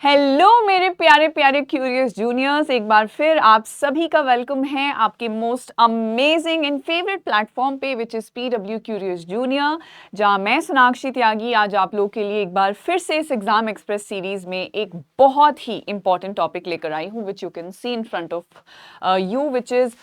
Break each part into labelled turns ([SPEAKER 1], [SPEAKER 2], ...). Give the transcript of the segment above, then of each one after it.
[SPEAKER 1] Hello मेरे प्यारे प्यारे क्यूरियस जूनियर्स, एक बार फिर आप सभी का वेलकम है आपके most amazing and favourite platform पे which is PW curious junior, जहां मैं सोनाक्षी त्यागी आज आप लोग के लिए एक बार फिर से इस एग्जाम एक्सप्रेस सीरीज में एक बहुत ही इंपॉर्टेंट टॉपिक लेकर आई हूं which you can see in front of you, which is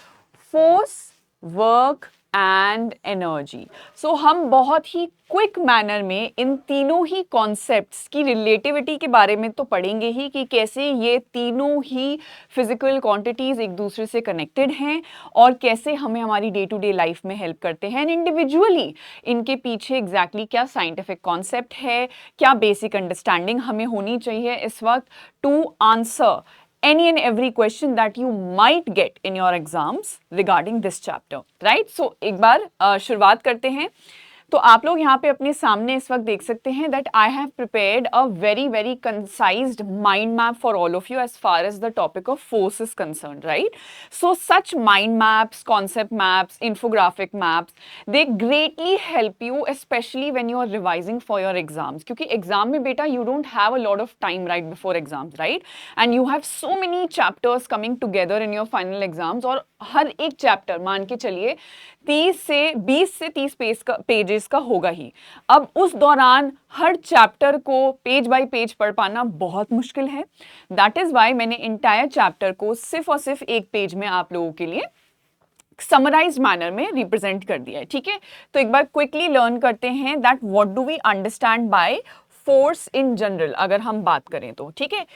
[SPEAKER 1] force, work and energy. So हम बहुत ही क्विक मैनर में इन तीनों ही कॉन्सेप्ट्स की रिलेटिविटी के बारे में तो पढ़ेंगे ही कि कैसे ये तीनों ही फिजिकल क्वांटिटीज एक दूसरे से कनेक्टेड हैं और कैसे हमें हमारी डे टू डे लाइफ में हेल्प करते हैं। इंडिविजुअली इनके पीछे एग्जैक्टली क्या साइंटिफिक कॉन्सेप्ट है, क्या बेसिक अंडरस्टैंडिंग हमें होनी चाहिए इस वक्त to answer any and every question that you might get in your exams regarding this chapter, right? So एक बार शुरुआत करते हैं। तो आप लोग यहाँ पे अपने सामने इस वक्त देख सकते हैं that I have prepared a very concised mind map for all of you as far as the topic of force is concerned, right? So such mind maps, concept maps, infographic maps, they greatly help you especially when you are revising for your exams, क्योंकि exam में बेटा you don't have a lot of time right before exams, right? And you have so many chapters coming together in your final exams और हर एक chapter मान के चलिए 20 से 30 pages का होगा ही। अब उस दौरान हर चैप्टर को पेज बाय पेज पढ़ पाना बहुत मुश्किल है। दैट इज वाई मैंने इंटायर चैप्टर को सिर्फ और सिर्फ एक पेज में आप लोगों के लिए समराइज्ड मैनर में रिप्रेजेंट कर दिया है, ठीक है। तो एक बार क्विकली लर्न करते हैं that what do we understand by force in general, अगर हम बात करें तो, ठीक है।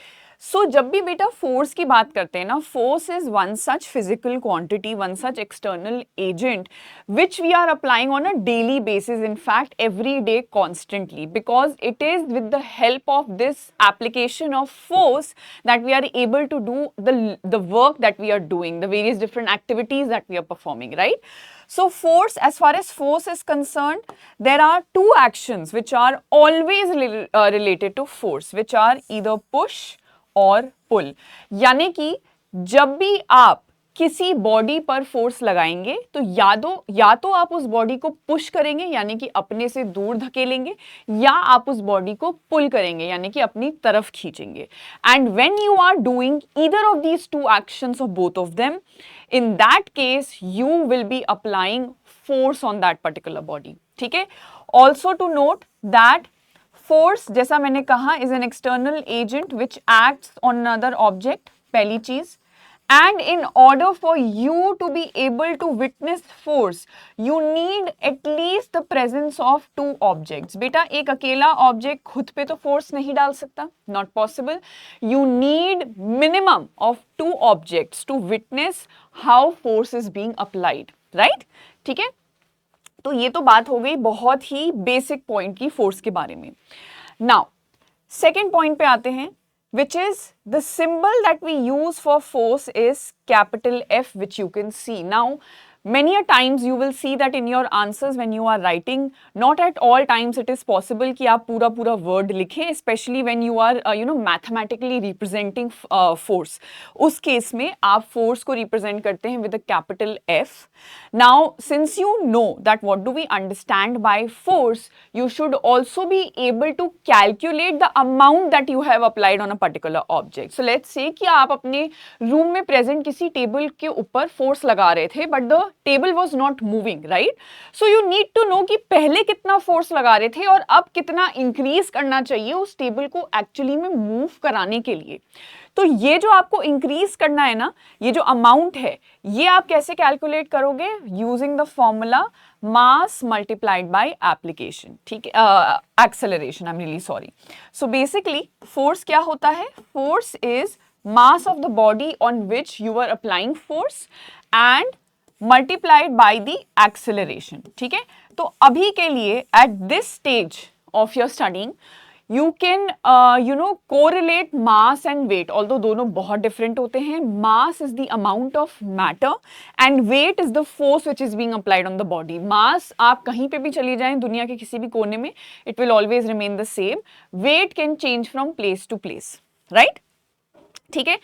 [SPEAKER 1] सो जब भी बेटा फोर्स की बात करते हैं ना, force is one such physical quantity, one such external agent which we are applying on a daily basis, in fact every day constantly, because it is with the help of this application of force that we are able to do the work that we are doing, the various different activities that we are performing, right? So force, as far as force is concerned, there are two actions which are always related to force, which are either push और पुल। यानी कि जब भी आप किसी body पर force लगाएंगे तो या तो आप उस बॉडी को पुश करेंगे यानी कि अपने से दूर धकेलेंगे, या आप उस बॉडी को पुल करेंगे यानी कि अपनी तरफ खींचेंगे। And when you are doing either of these two actions of both of them, in that case you will be applying force on that particular body, ठीक है। Also to note that force, जैसा मैंने कहा, is an external agent which acts on another object, पहली चीज। And in order for you to be able to witness force, you need at least the presence of two objects. बेटा एक अकेला object खुद पे तो फोर्स नहीं डाल सकता, not possible. You need minimum of two objects to witness how force is being applied, right? ठीक है। तो ये तो बात हो गई बहुत ही बेसिक पॉइंट की फोर्स के बारे में। नाउ सेकेंड पॉइंट पे आते हैं, which is the symbol that we use for force is capital F, which you can see. Now, many a times you will see that in your answers when you are writing, not at all times it is possible कि आप पूरा word लिखें, especially when you are mathematically representing force. उस case में आप force को represent करते हैं with a capital F. Now, since you know that what do we understand by force, you should also be able to calculate the amount that you have applied on a particular object. So let's say कि आप अपने room में present किसी table के ऊपर force लगा रहे थे, but the table was not moving, right? So you need to know कि पहले कितना फोर्स लगा रहे थे और अब कितना इंक्रीज करना चाहिए उस टेबल को एक्चुअली में मूव कराने के लिए। तो ये जो आपको इंक्रीज करना है ना, ये जो अमाउंट है, ये आप कैसे कैलकुलेट करोगे? Using the formula mass multiplied by application, ठीक है, acceleration, I am really sorry. So basically force क्या होता है? Force is mass of the body on which you are applying force and multiplied by the acceleration, ठीक है। तो अभी के लिए at this stage of your studying you can correlate mass and weight, although दोनों बहुत different होते हैं। mass is the amount of matter and weight is the force which is being applied on the body. mass आप कहीं पे भी चली जाएं दुनिया के किसी भी कोने में, it will always remain the same. weight can change from place to place, right? ठीक है।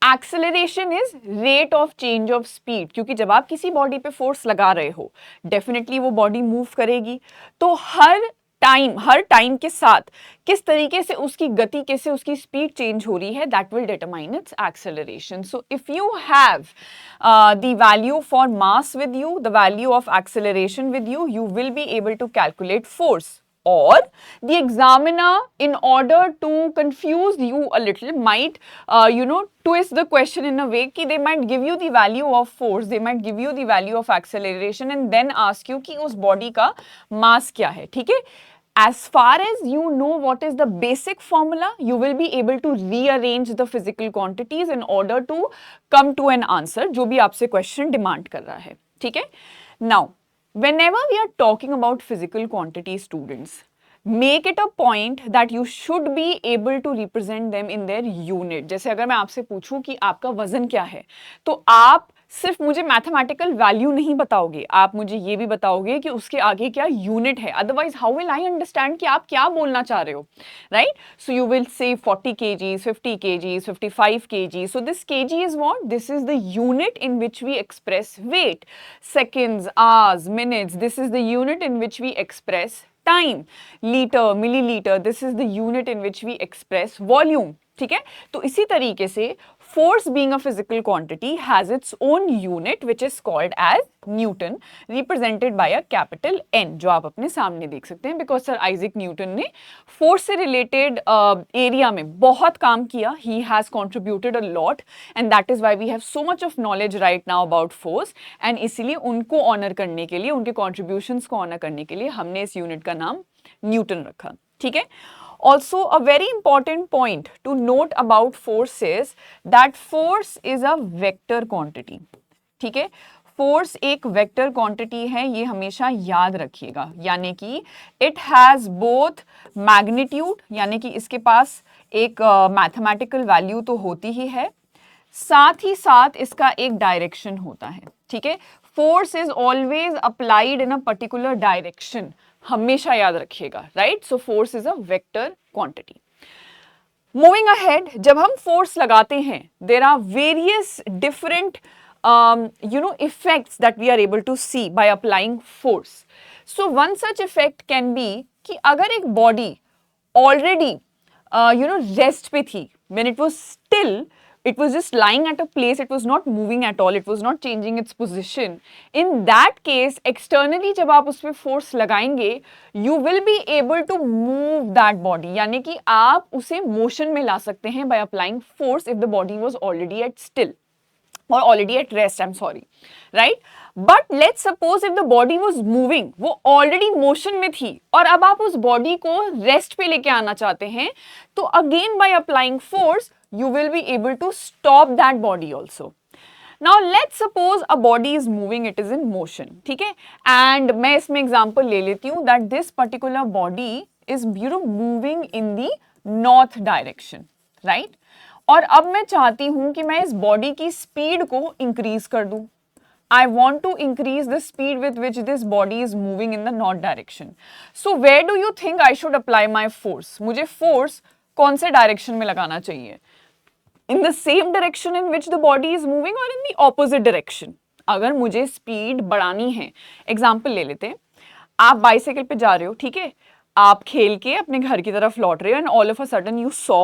[SPEAKER 1] Acceleration is rate of change of speed, क्योंकि जब आप किसी बॉडी पे फोर्स लगा रहे हो डेफिनेटली वो बॉडी मूव करेगी। तो हर टाइम, हर टाइम के साथ किस तरीके से उसकी गति, कैसे उसकी स्पीड चेंज हो रही है, that will determine its acceleration. So if you have the value for mass with you, the value of acceleration with you, you will be able to calculate force. Or the examiner, in order to confuse you a little, might twist the question in a way कि they might give you the value of force, they might give you the value of acceleration and then ask you कि उस body का mass क्या है. ठीक है, as far as you know what is the basic formula, you will be able to rearrange the physical quantities in order to come to an answer जो भी आपसे question demand कर रहा है. ठीक है, now whenever we are talking about physical quantity, students, make it a point that you should be able to represent them in their unit. जैसे अगर मैं आपसे पूछूं कि आपका वजन क्या है, तो आप सिर्फ मुझे मैथमेटिकल वैल्यू नहीं बताओगे, आप मुझे ये भी बताओगे कि उसके आगे क्या यूनिट है. Otherwise how will I understand कि आप क्या बोलना चाह रहे हो, right? So you will say 40 kgs, 50 kgs, 55 kg. So this kg is what? This is the unit in which we express weight. Seconds, hours, minutes, this is the unit in which we express time. Liter, milliliter, this is the unit in which we express volume. ठीक है, तो इसी तरीके से force being a physical quantity has its own unit which is called as Newton, represented by a capital N, जो आप अपने सामने देख सकते हैं. because सर आइजैक न्यूटन ने force से related area में बहुत काम किया. he has contributed a lot and that is why we have so much of knowledge right now about force. and इसीलिए उनको honor करने के लिए, उनके contributions को honor करने के लिए हमने इस unit का नाम न्यूटन रखा. ठीक है, also a very important point to note about force is that force is a vector quantity. ठीक है, फोर्स एक वेक्टर क्वांटिटी है, ये हमेशा याद रखिएगा. यानी कि इट हैज बोथ मैग्नीट्यूड, यानी कि इसके पास एक मैथमेटिकल वैल्यू तो होती ही है, साथ ही साथ इसका एक डायरेक्शन होता है. ठीक है, force is always applied in a particular direction, हमेशा याद रखिएगा, right? So force is a vector quantity. Moving ahead, जब हम फोर्स लगाते हैं, there are various different effects that we are able to see by applying force. So one such effect can be कि अगर एक body already rest पे थी, when it was still, it was just lying at a place, it was not moving at all, it was not changing its position. In that case, externally जब आप उस पे force लगाएंगे, you will be able to move that body. यानी कि आप उसे motion में ला सकते हैं by applying force if the body was already at still or already at rest, I'm sorry, right? But let's suppose if the body was moving, वो already motion में थी और अब आप उस body को rest पे लेके आना चाहते हैं, तो again by applying force, you will be able to stop that body also. Now let's suppose a body is moving, it is in motion, ठीक है? And मैं इसमें example ले लेती हूँ that this particular body is moving in the north direction, right? और अब मैं चाहती हूं कि मैं इस बॉडी की स्पीड को इंक्रीज कर दूं. I want to increase the speed with which this body is moving in the north direction. So where do you think I should apply my force? मुझे force कौन से डायरेक्शन में लगाना चाहिए? In the same direction in which the body is moving or in the opposite direction? अगर मुझे speed बढ़ानी है, एग्जाम्पल ले लेते हैं, आप बाइसाइकिल पे जा रहे हो, ठीक है, आप खेल के अपने घर की तरफ लौट रहे हो and all of a sudden you saw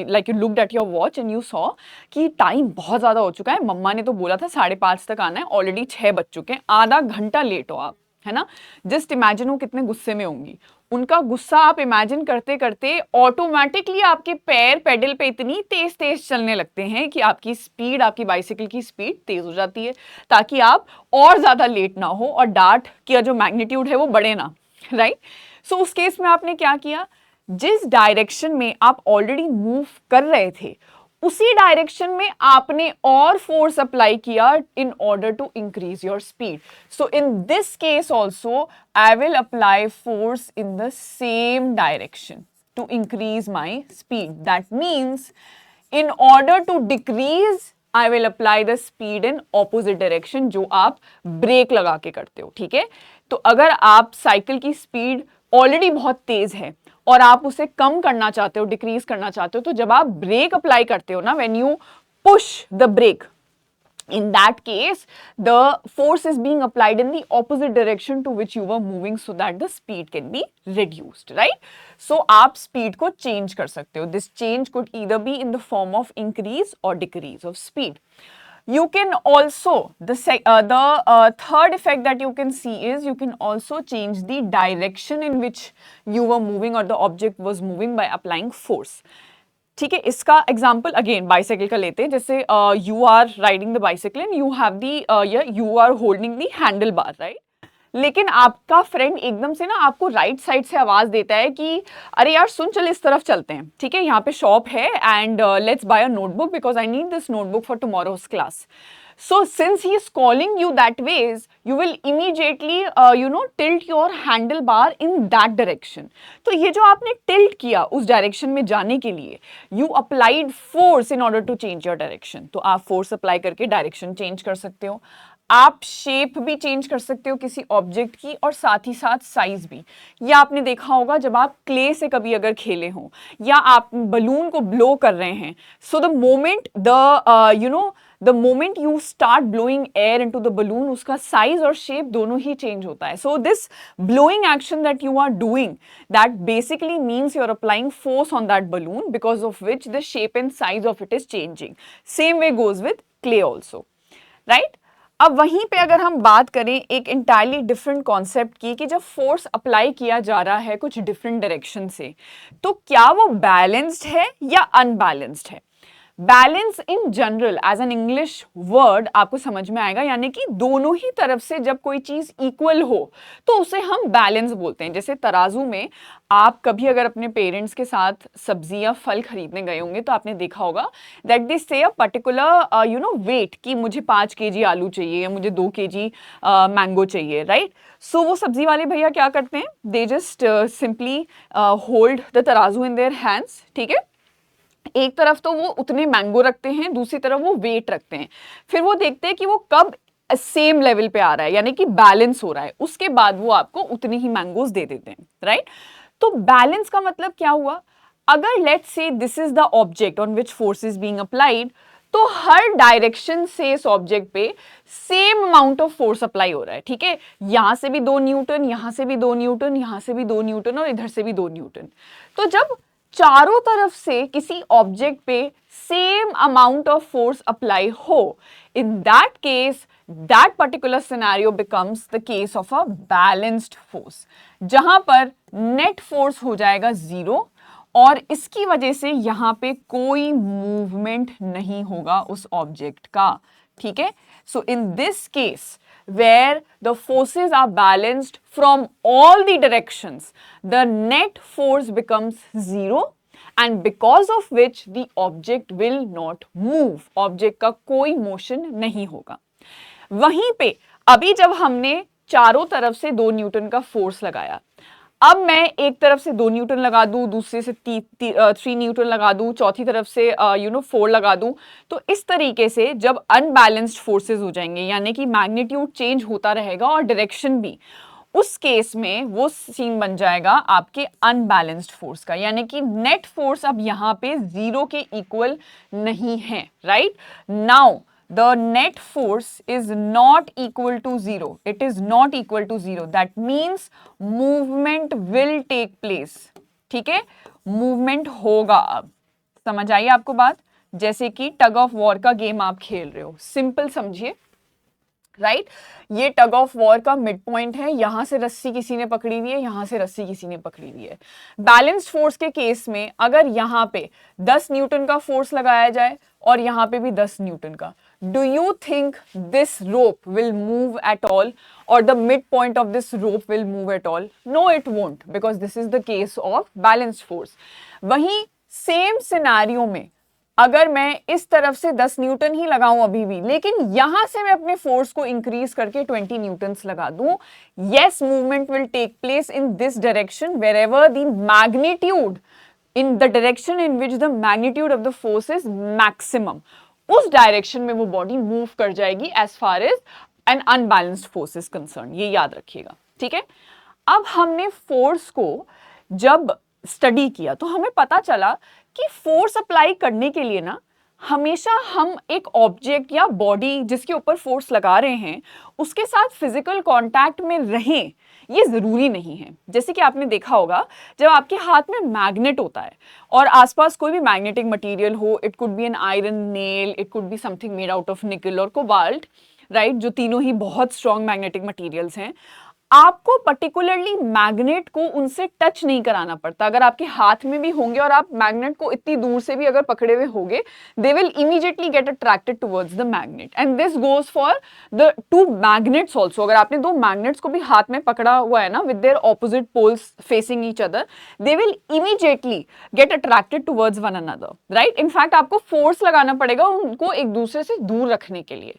[SPEAKER 1] like you looked at your watch and you saw कि टाइम बहुत ज़्यादा हो चुका है, मम्मा ने तो बोला था 5:30 तक आना है, ऑलरेडी 6 बज चुके हैं, आधा घंटा लेट हो आप, है ना? जस्ट इमेजिन वो कितने गुस्से में होंगी. उनका गुस्सा आप इमेजिन करते करते ऑटोमेटिकली आपके पैर पेडल पे इतनी तेज तेज चलने लगते हैं कि आपकी स्पीड, आपकी बाइसाइकिल की स्पीड तेज हो जाती है, ताकि आप और ज़्यादा लेट ना हो और डार्ट का जो मैग्नीट्यूड है वो बढ़े ना, राइट? सो उस केस में आपने क्या किया, जिस डायरेक्शन में आप ऑलरेडी मूव कर रहे थे उसी डायरेक्शन में आपने और फोर्स अप्लाई किया in order to increase your speed. So in this case also I will apply force in the same direction to increase my speed. That means in order to decrease I will apply the speed in opposite direction, जो आप break लगा के करते हो. ठीक है, तो अगर आप साइकिल की स्पीड ऑलरेडी बहुत तेज है और आप उसे कम करना चाहते हो, डिक्रीज करना चाहते हो, तो जब आप ब्रेक अप्लाई करते हो ना, when you push the brake, In that case, the force is being applied in the opposite direction to which you were moving so that the speed can be reduced, right? So आप speed को change कर सकते हो. This change could either be in the form of increase or decrease of speed. You can also, the third effect that you can see is you can also change the direction in which you were moving or the object was moving by applying force. ठीक है, इसका example again bicycle का लेते हैं. जैसे you are riding the bicycle and you have the you are holding the handle bar, right. लेकिन आपका friend एकदम से ना आपको राइट साइड से आवाज देता है कि अरे यार सुन, चल इस तरफ चलते हैं. ठीक है, यहाँ पे शॉप है and let's buy a notebook because I need this notebook for tomorrow's class. So since he is calling you that ways, you will immediately, tilt your handlebar in that direction. तो ये जो आपने tilt किया उस direction में जाने के लिए, you applied force in order to change your direction. तो आप force apply करके direction change कर सकते हो. आप शेप भी चेंज कर सकते हो किसी ऑब्जेक्ट की और साथ ही साथ साइज भी. या आपने देखा होगा जब आप क्ले से कभी अगर खेले हो या आप बलून को ब्लो कर रहे हैं, so the moment the moment you start blowing air into the balloon, उसका size और shape दोनों ही change होता है. So this blowing action that you are doing, that basically means you are applying force on that balloon because of which the shape and size of it is changing. Same way goes with clay also, right? अब वहीं पे अगर हम बात करें एक entirely different concept की कि जब force apply किया जा रहा है कुछ different direction से, तो क्या वो balanced है या unbalanced है? Balance in general as an English word आपको समझ में आएगा, यानी कि दोनों ही तरफ से जब कोई चीज इक्वल हो तो उसे हम बैलेंस बोलते हैं. जैसे तराजू में आप कभी अगर अपने पेरेंट्स के साथ सब्जी या फल खरीदने गए होंगे तो आपने देखा होगा दैट दे से अ पर्टिकुलर वेट कि मुझे 5 kg आलू चाहिए या मुझे 2 kg मैंगो चाहिए, राइट. सो वो सब्जी वाले भैया क्या करते हैं, they just simply hold the तराजू इन देयर हैंड्स. ठीक है, एक तरफ तो वो उतने मैंगो रखते हैं, दूसरी तरफ वो वेट रखते हैं. फिर वो देखते हैं कि वो कब सेम लेवल पे आ रहा है, यानी कि बैलेंस हो रहा है. उसके बाद वो आपको उतने ही मैंगोज दे देते हैं, राइट. तो बैलेंस का मतलब क्या हुआ, अगर let's say this is the object on which force is being applied, तो हर डायरेक्शन से इस ऑब्जेक्ट पे same amount of force apply हो रहा है. ठीक है, यहां से भी 2 न्यूटन, यहां से भी 2 न्यूटन, यहां से भी 2 न्यूटन और इधर से भी 2 न्यूटन. तो जब चारों तरफ से किसी ऑब्जेक्ट पे same amount of force apply हो, in that case that particular scenario becomes the case of a balanced force, जहां पर नेट फोर्स हो जाएगा 0 और इसकी वजह से यहां पे कोई मूवमेंट नहीं होगा उस ऑब्जेक्ट का. ठीक है, so in this case where the forces are balanced from all the directions, the net force becomes 0 and because of which the object will not move. Object का कोई motion नहीं होगा. वहीं पे अभी जब हमने चारों तरफ से 2 न्यूटन का फोर्स लगाया, अब मैं एक तरफ से 2 न्यूटन लगा दूं, दूसरे से 3 न्यूटन लगा दूं, चौथी तरफ से 4 लगा दूं, तो इस तरीके से जब अनबैलेंस्ड फोर्सेस हो जाएंगे, यानी कि मैग्नीट्यूड चेंज होता रहेगा और डायरेक्शन भी, उस केस में वो सीन बन जाएगा आपके अनबैलेंस्ड फोर्स का, यानी कि नेट फोर्स अब यहाँ पे 0 के इक्वल नहीं है, right. Now the net force is not equal to 0. It is not equal to 0. That means movement will take place. ठीक है, मूवमेंट होगा. अब समझ आई आपको बात, जैसे कि टग ऑफ वॉर का गेम आप खेल रहे हो, सिंपल समझिए, राइट. ये टग ऑफ वॉर का मिड पॉइंट है, यहां से रस्सी किसी ने पकड़ी हुई है, यहां से रस्सी किसी ने पकड़ी हुई है. बैलेंस्ड फोर्स के केस में अगर यहां पे 10 न्यूटन का फोर्स लगाया जाए और यहां पे भी 10 न्यूटन का, do you think this rope will move at all or the midpoint of this rope will move at all? No, it won't, because this is the case of balanced force. वहीं same scenario में अगर मैं इस तरफ से 10 Newton ही लगाऊं अभी भी, लेकिन यहां से मैं अपने फोर्स को इंक्रीज करके 20 न्यूटन्स लगा दूं, yes, movement will take place in this direction wherever the magnitude, in the direction in which the magnitude of the force is maximum. उस डायरेक्शन में वो बॉडी मूव कर जाएगी as far as an unbalanced force is concern. ये याद रखिएगा, ठीक है. अब हमने फोर्स को जब स्टडी किया तो हमें पता चला कि फोर्स अप्लाई करने के लिए ना हमेशा हम एक ऑब्जेक्ट या बॉडी जिसके ऊपर फोर्स लगा रहे हैं उसके साथ फिजिकल कांटेक्ट में रहें, ये जरूरी नहीं है। जैसे कि आपने देखा होगा जब आपके हाथ में मैग्नेट होता है और आसपास कोई भी मैग्नेटिक मटेरियल हो, it could be an iron nail, it could be something made out of निकल और कोबाल्ट, राइट, जो तीनों ही बहुत स्ट्रॉन्ग मैग्नेटिक मटेरियल्स हैं। आपको पर्टिकुलरली मैग्नेट को उनसे टच नहीं कराना पड़ता। अगर आपके हाथ में भी होंगे और आप मैग्नेट को इतनी दूर से भी अगर पकड़े हुए होंगे, दे will immediately get attracted towards the magnet and this goes for the two magnets also. अगर आपने दो मैग्नेट्स को भी हाथ में पकड़ा हुआ है ना, with their opposite poles facing each other, they will immediately get attracted towards one another, right. In fact आपको फोर्स लगाना पड़ेगा उनको एक दूसरे से दूर रखने के लिए।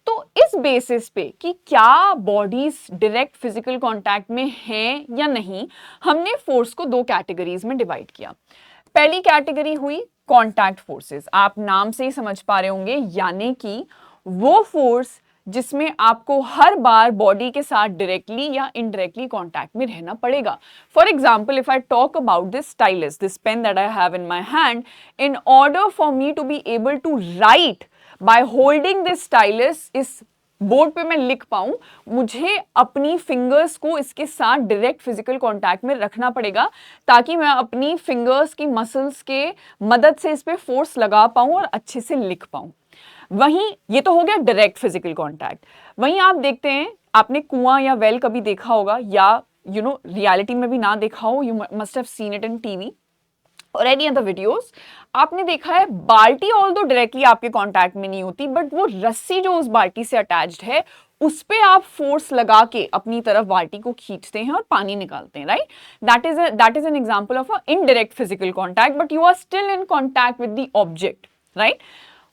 [SPEAKER 1] तो इस बेसिस पे कि क्या बॉडीज डायरेक्ट फिजिकल कांटेक्ट में हैं या नहीं, हमने फोर्स को दो कैटेगरीज में डिवाइड किया। पहली कैटेगरी हुई कांटेक्ट फोर्सेस, आप नाम से ही समझ पा रहे होंगे, यानी कि वो फोर्स जिसमें आपको हर बार बॉडी के साथ डायरेक्टली या इनडायरेक्टली कांटेक्ट में रहना पड़ेगा। For example, if I talk about this stylus, this pen that I have in my hand, in order for me to be able to write by holding this stylus, इस board पे मैं लिख पाऊं, मुझे अपनी फिंगर्स को इसके साथ डायरेक्ट फिजिकल कांटेक्ट में रखना पड़ेगा ताकि मैं अपनी फिंगर्स की मसल्स के मदद से इस पे फोर्स लगा पाऊं और अच्छे से लिख पाऊं। वहीं ये तो हो गया डायरेक्ट फिजिकल कांटेक्ट। वहीं आप देखते हैं, आपने कुआं या वेल कभी देखा होगा, या रियलिटी में भी ना देखा हो, you must have seen it in TV और एनी अदर वीडियोस। आपने देखा है बाल्टी ऑल्दो डायरेक्टली आपके कांटेक्ट में नहीं होती, बट वो रस्सी जो उस बाल्टी से अटैच्ड है उस पे आप फोर्स लगा के अपनी तरफ बाल्टी को खींचते हैं और पानी निकालते हैं, right. That is an example of a indirect physical contact, but you are still in contact with the object, right.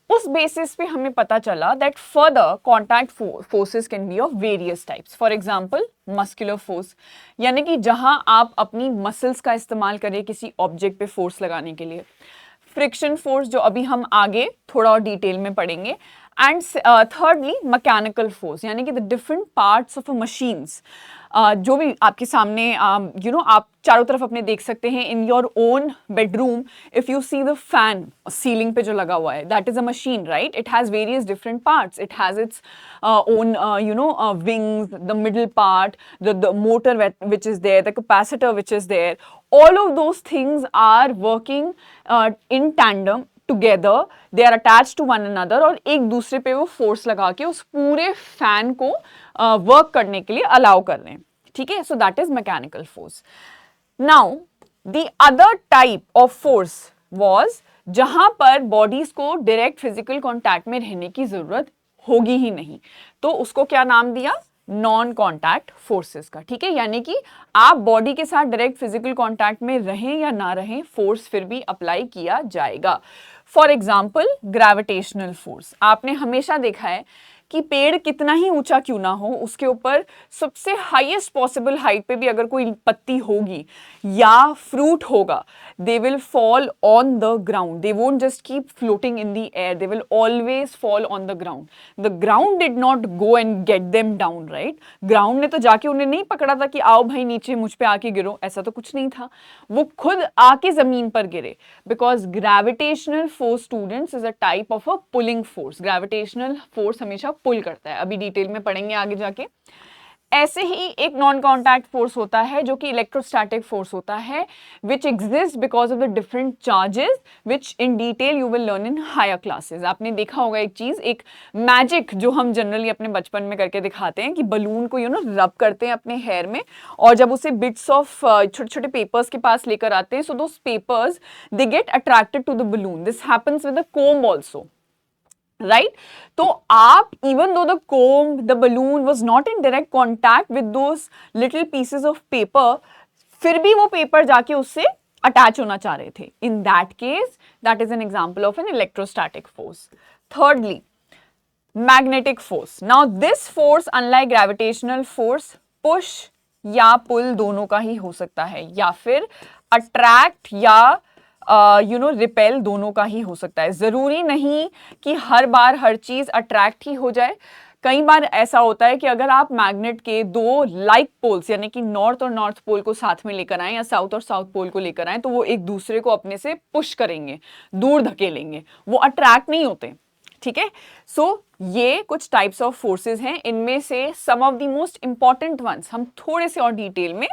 [SPEAKER 1] उस बेसिस पे हमें पता चला that further contact forces can be of various types. For example muscular force, यानी कि जहां आप अपनी मसल्स का इस्तेमाल करें किसी ऑब्जेक्ट पे फोर्स लगाने के लिए। फ्रिक्शन फोर्स, जो अभी हम आगे थोड़ा और डिटेल में पढ़ेंगे। एंड थर्डली मैकेनिकल फोर्स, यानी कि the different parts of a machines, जो भी आपके सामने आप चारों तरफ अपने देख सकते हैं। In your own bedroom if you see the fan ceiling पे जो लगा हुआ है, that is a machine, right. It has various different parts, it has its own wings, the middle part, the motor which is there, the capacitor which is there, all of those things are working in tandem together, they are attached to one another, और एक दूसरे पे वो force लगा के उस पूरे fan को वर्क करने के लिए अलाउ कर रहे हैं, ठीक है। So that is mechanical force. Now the other type of force was जहां पर बॉडीज को डायरेक्ट फिजिकल कांटेक्ट में रहने की जरूरत होगी ही नहीं, तो उसको क्या नाम दिया, नॉन कांटेक्ट फोर्सेस का, ठीक है। यानी कि आप बॉडी के साथ डायरेक्ट फिजिकल कांटेक्ट में रहें या ना रहें, फोर्स फिर भी अप्लाई किया जाएगा। फॉर एग्जाम्पल ग्रेविटेशनल फोर्स, आपने हमेशा देखा है कि पेड़ कितना ही ऊंचा क्यों ना हो, उसके ऊपर सबसे हाईएस्ट पॉसिबल हाइट पे भी अगर कोई पत्ती होगी या फ्रूट होगा, they will fall on the ground, they won't just keep floating in the air, they will always fall on the ground. The ground did not go and get them down, right? ground ने तो जाके उन्हें नहीं पकड़ा था कि आओ भाई नीचे मुझ पे आके गिरो, ऐसा तो कुछ नहीं था, वो खुद आके जमीन पर गिरे। because gravitational force students is a type of a pulling force, gravitational force हमेशा पुल करता है, अभी डिटेल में पढ़ेंगे आगे जाके। ऐसे ही एक नॉन कॉन्टैक्ट फोर्स होता है जो कि इलेक्ट्रोस्टैटिक फोर्स होता है, which exist because of the different charges which in detail you will learn in higher classes. आपने देखा होगा एक चीज, एक मैजिक जो हम जनरली अपने बचपन में करके दिखाते हैं कि बलून को रब करते हैं अपने हेयर में, और जब उसे बिट्स ऑफ छोटे छोटे पेपर्स के पास लेकर आते हैं, so those papers they get attracted to the balloon. This happens with the comb also, right? तो आप even though the comb, the balloon was not in direct contact with those little pieces of paper, फिर भी वो paper जाके उससे attach होना चाह रहे थे। In that case, that is an example of an electrostatic force. Thirdly, magnetic force. Now this force, unlike gravitational force, push या pull दोनों का ही हो सकता है, या फिर attract या रिपेल दोनों का ही हो सकता है। जरूरी नहीं कि हर बार हर चीज अट्रैक्ट ही हो जाए, कई बार ऐसा होता है कि अगर आप मैग्नेट के दो लाइक पोल्स यानी कि नॉर्थ और नॉर्थ पोल को साथ में लेकर आए या साउथ और साउथ पोल को लेकर आए तो वो एक दूसरे को अपने से पुश करेंगे, दूर धकेलेंगे, वो अट्रैक्ट नहीं होते। ठीक है, सो ये कुछ टाइप्स ऑफ फोर्सेस हैं, इनमें से some of the most important ones हम थोड़े से और डिटेल में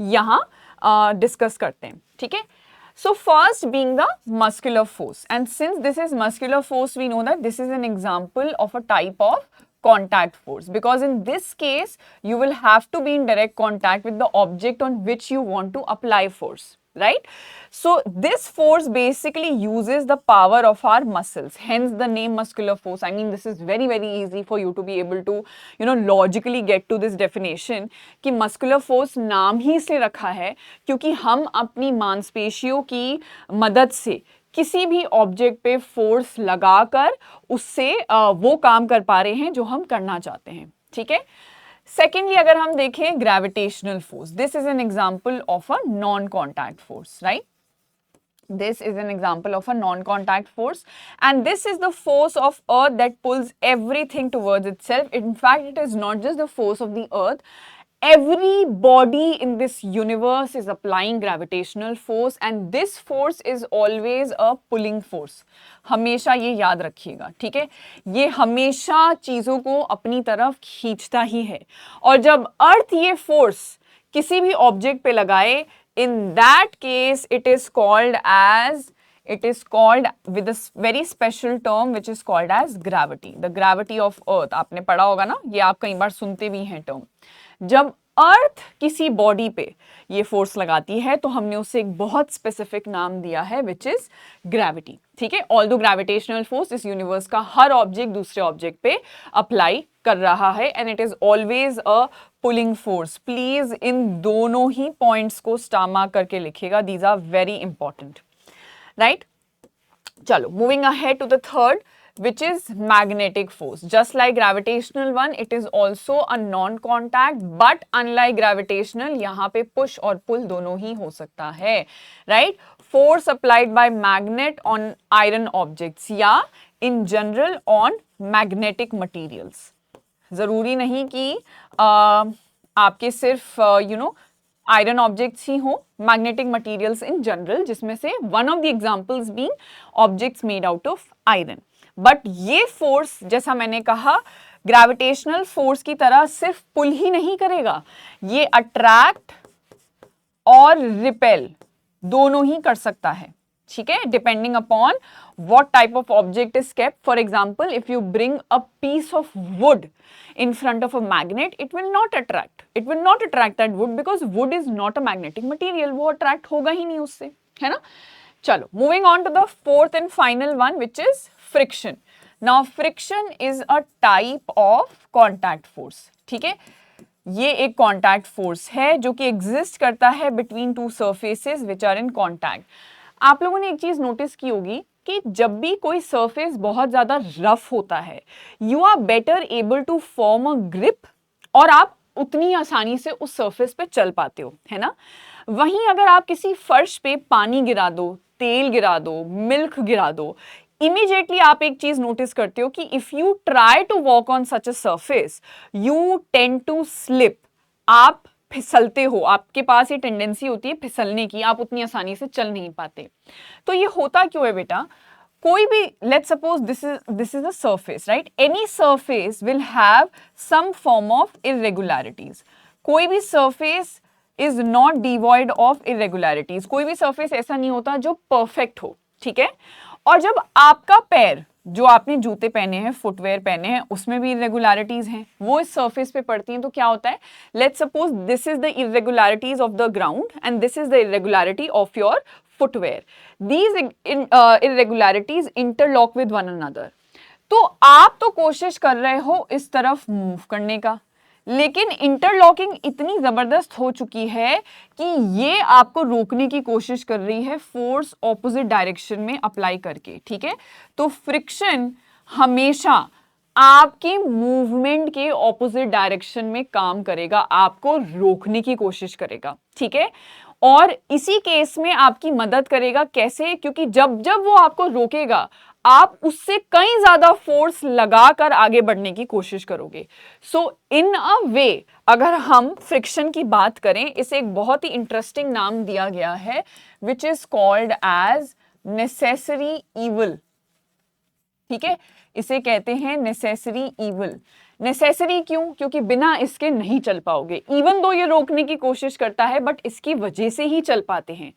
[SPEAKER 1] यहां डिस्कस करते हैं। ठीक है, so first being the muscular force, and since this is muscular force we know that this is an example of a type of contact force, because in this case you will have to be in direct contact with the object on which you want to apply force, right? So this force basically uses the power of our muscles, hence the name muscular force. I mean, this is very easy for you to be able to logically get to this definition कि muscular force नाम ही इसलिए रखा है क्योंकि हम अपनी मांसपेशियों की मदद से किसी भी ऑब्जेक्ट पे फोर्स लगाकर उससे वो काम कर पा रहे हैं जो हम करना चाहते हैं। ठीक है, सेकेंडली अगर हम देखें gravitational force, this is an example of a non contact force, right? This is an example of a non-contact force, and this is the force of earth that pulls everything towards itself. In fact, it is not just the force of the earth. Every body in this universe is applying gravitational force, and this force is always a pulling force. हमेशा ये याद रखिएगा, ठीक है? ये हमेशा चीजों को अपनी तरफ खींचता ही है, और जब अर्थ ये फोर्स किसी भी ऑब्जेक्ट पे लगाए, in that case it is called with a very special term which is called as gravity, the gravity of earth. आपने पढ़ा होगा ना, ये आप कई बार सुनते भी हैं टर्म। जब अर्थ किसी बॉडी पे ये फोर्स लगाती है तो हमने उसे एक बहुत स्पेसिफिक नाम दिया है विच इज ग्रेविटी। ठीक है, ऑल्दो ग्रेविटेशनल फोर्स इस यूनिवर्स का हर ऑब्जेक्ट दूसरे ऑब्जेक्ट पे अप्लाई कर रहा है, and it is always a pulling force. Please इन दोनों ही पॉइंट्स को स्टार मार्क करके लिखिएगा, these are very important, right? चलो, moving ahead to the third, which is magnetic force. Just like gravitational one, it is also a non-contact, but unlike gravitational, यहाँ पे push और pull दोनों ही हो सकता है, right? Force applied by magnet on iron objects या in general on magnetic materials. जरूरी नहीं कि आपके सिर्फ आयरन ऑब्जेक्ट्स ही हो, मैग्नेटिक मटीरियल्स इन जनरल, जिसमें से one of the examples being objects made out of iron. But ये फोर्स, जैसा मैंने कहा, ग्रेविटेशनल फोर्स की तरह सिर्फ पुल ही नहीं करेगा, ये अट्रैक्ट और रिपेल दोनों ही कर सकता है। ठीक है, depending upon what type of object is kept. For example, if you bring a piece of wood in front of a magnet, it will not attract. It will not attract that wood because wood is not a magnetic material. वो attract होगा ही नहीं उससे, है ना? चलो, moving on to the fourth and final one, which is friction. Now, friction is a type of contact force. ठीक है, ये एक contact force है जो कि exist करता है between two surfaces which are in contact. आप लोगों ने एक चीज नोटिस की होगी कि जब भी कोई सरफेस बहुत ज्यादा रफ होता है, you are better able to form a grip, और आप उतनी आसानी से उस सरफेस पे चल पाते हो, है ना? वहीं अगर आप किसी फर्श पे पानी गिरा दो, तेल गिरा दो, मिल्क गिरा दो, इमीडिएटली आप एक चीज नोटिस करते हो कि if you try to walk on such a surface, you tend to slip, आप फिसलते हो, आपके पास ये टेंडेंसी होती है फिसलने की, आप उतनी आसानी से चल नहीं पाते। तो ये होता क्यों है बेटा? कोई भी, let's suppose this is a surface, right? Any surface will have some form of irregularities. कोई भी surface is not devoid of irregularities. कोई भी सरफेस ऐसा नहीं होता जो परफेक्ट हो, ठीक है? और जब आपका पैर, जो आपने जूते पहने हैं, फुटवेयर पहने हैं, उसमें भी इरेगुलरिटीज हैं, वो इस सरफेस पे पड़ती हैं, तो क्या होता है? Let's suppose this is the irregularities of the ground and this is the irregularity of your footwear. These irregularities interlock with one another. तो आप तो कोशिश कर रहे हो इस तरफ मूव करने का, लेकिन इंटरलॉकिंग इतनी जबरदस्त हो चुकी है कि ये आपको रोकने की कोशिश कर रही है फोर्स ऑपोजिट डायरेक्शन में अप्लाई करके। ठीक है, तो फ्रिक्शन हमेशा आपके मूवमेंट के ऑपोजिट डायरेक्शन में काम करेगा, आपको रोकने की कोशिश करेगा। ठीक है, और इसी केस में आपकी मदद करेगा। कैसे? क्योंकि जब जब वो आपको रोकेगा आप उससे कई ज्यादा फोर्स लगाकर आगे बढ़ने की कोशिश करोगे। सो इन अ वे अगर हम फ्रिक्शन की बात करें, इसे एक बहुत ही इंटरेस्टिंग नाम दिया गया है which is called as necessary evil. ठीक है, इसे कहते हैं नेसेसरी इविल। नेसेसरी क्यों? क्योंकि बिना इसके नहीं चल पाओगे। इवन दो ये रोकने की कोशिश करता है बट इसकी वजह से ही चल पाते हैं।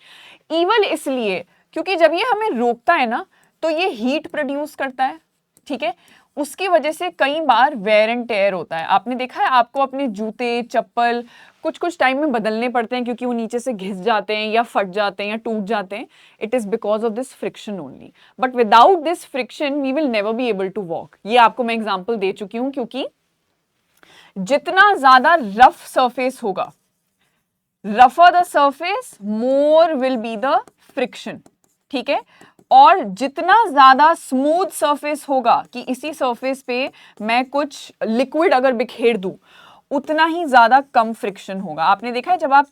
[SPEAKER 1] इविल इसलिए क्योंकि जब ये हमें रोकता है ना तो ये हीट प्रोड्यूस करता है। ठीक है, उसकी वजह से कई बार वेयर एंड टेयर होता है। आपने देखा है आपको अपने जूते चप्पल कुछ कुछ टाइम में बदलने पड़ते हैं क्योंकि वो नीचे से घिस जाते हैं या फट जाते हैं या टूट जाते हैं। It is because of this friction only, but without this friction we will never be able to walk. ये आपको मैं एग्जाम्पल दे चुकी हूं, क्योंकि जितना ज्यादा रफ सरफेस होगा, रफर the surface more will be the friction. ठीक है, और जितना ज्यादा स्मूथ सरफेस होगा कि इसी सरफेस पे मैं कुछ लिक्विड अगर बिखेर दूं उतना ही ज्यादा कम फ्रिक्शन होगा। आपने देखा है जब आप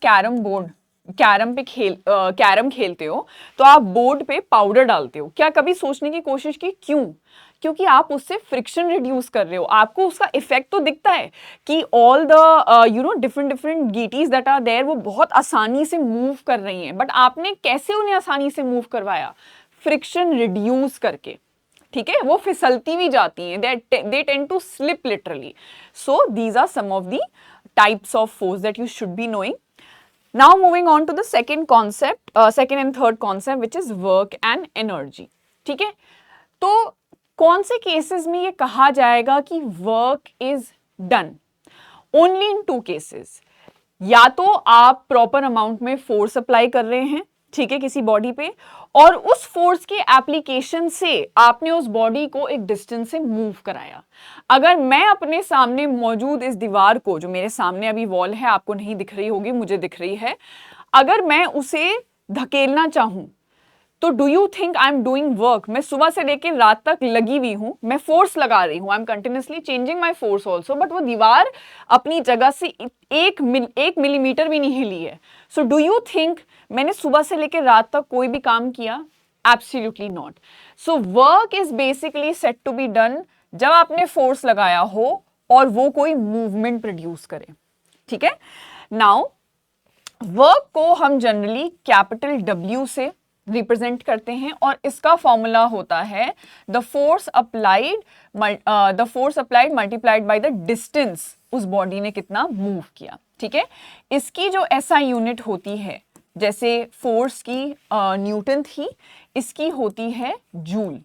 [SPEAKER 1] कैरम खेलते हो तो आप बोर्ड पे पाउडर डालते हो। क्या कभी सोचने की कोशिश की क्यों? क्योंकि आप उससे फ्रिक्शन रिड्यूस कर रहे हो। आपको उसका इफेक्ट तो दिखता है कि ऑल द डिफरेंट डिफरेंट गीटीज दैट आर देयर वो बहुत आसानी से मूव कर रही हैं, बट आपने कैसे उन्हें आसानी से मूव करवाया? फ्रिक्शन रिड्यूस करके। ठीक है, वो फिसलती भी जाती हैं, they tend to slip literally. So these are some of the types of force that you should be knowing. Now moving on to the second concept, second and third concept, which is work and energy. ठीक है, तो कौन से cases में ये कहा जाएगा कि work is done? Only in two cases. या तो आप प्रॉपर अमाउंट में फोर्स अप्लाई कर रहे हैं, ठीक है, किसी बॉडी पे, और उस फोर्स के एप्लीकेशन से आपने उस बॉडी को एक डिस्टेंस से मूव कराया। अगर मैं अपने सामने मौजूद इस दीवार को, जो मेरे सामने अभी वॉल है, आपको नहीं दिख रही होगी, मुझे दिख रही है, अगर मैं उसे धकेलना चाहूं तो do you think I am doing work? मैं सुबह से लेकर रात तक लगी हुई हूं, मैं फोर्स लगा रही हूं, I am continuously changing my force also, but वो दीवार अपनी जगह से एक मिलीमीटर भी नहीं हिली है। सो डू यू थिंक मैंने सुबह से लेकर रात तक कोई भी काम किया? Absolutely not. So work is basically said to be done जब आपने फोर्स लगाया हो और वो कोई मूवमेंट प्रोड्यूस करे। ठीक है, नाउ वर्क को हम जनरली कैपिटल W से रिप्रेजेंट करते हैं और इसका फॉर्मूला होता है the force applied multiplied by the distance उस बॉडी ने कितना मूव किया। ठीक है, इसकी जो SI यूनिट होती है, जैसे फोर्स की न्यूटन थी, इसकी होती है जूल,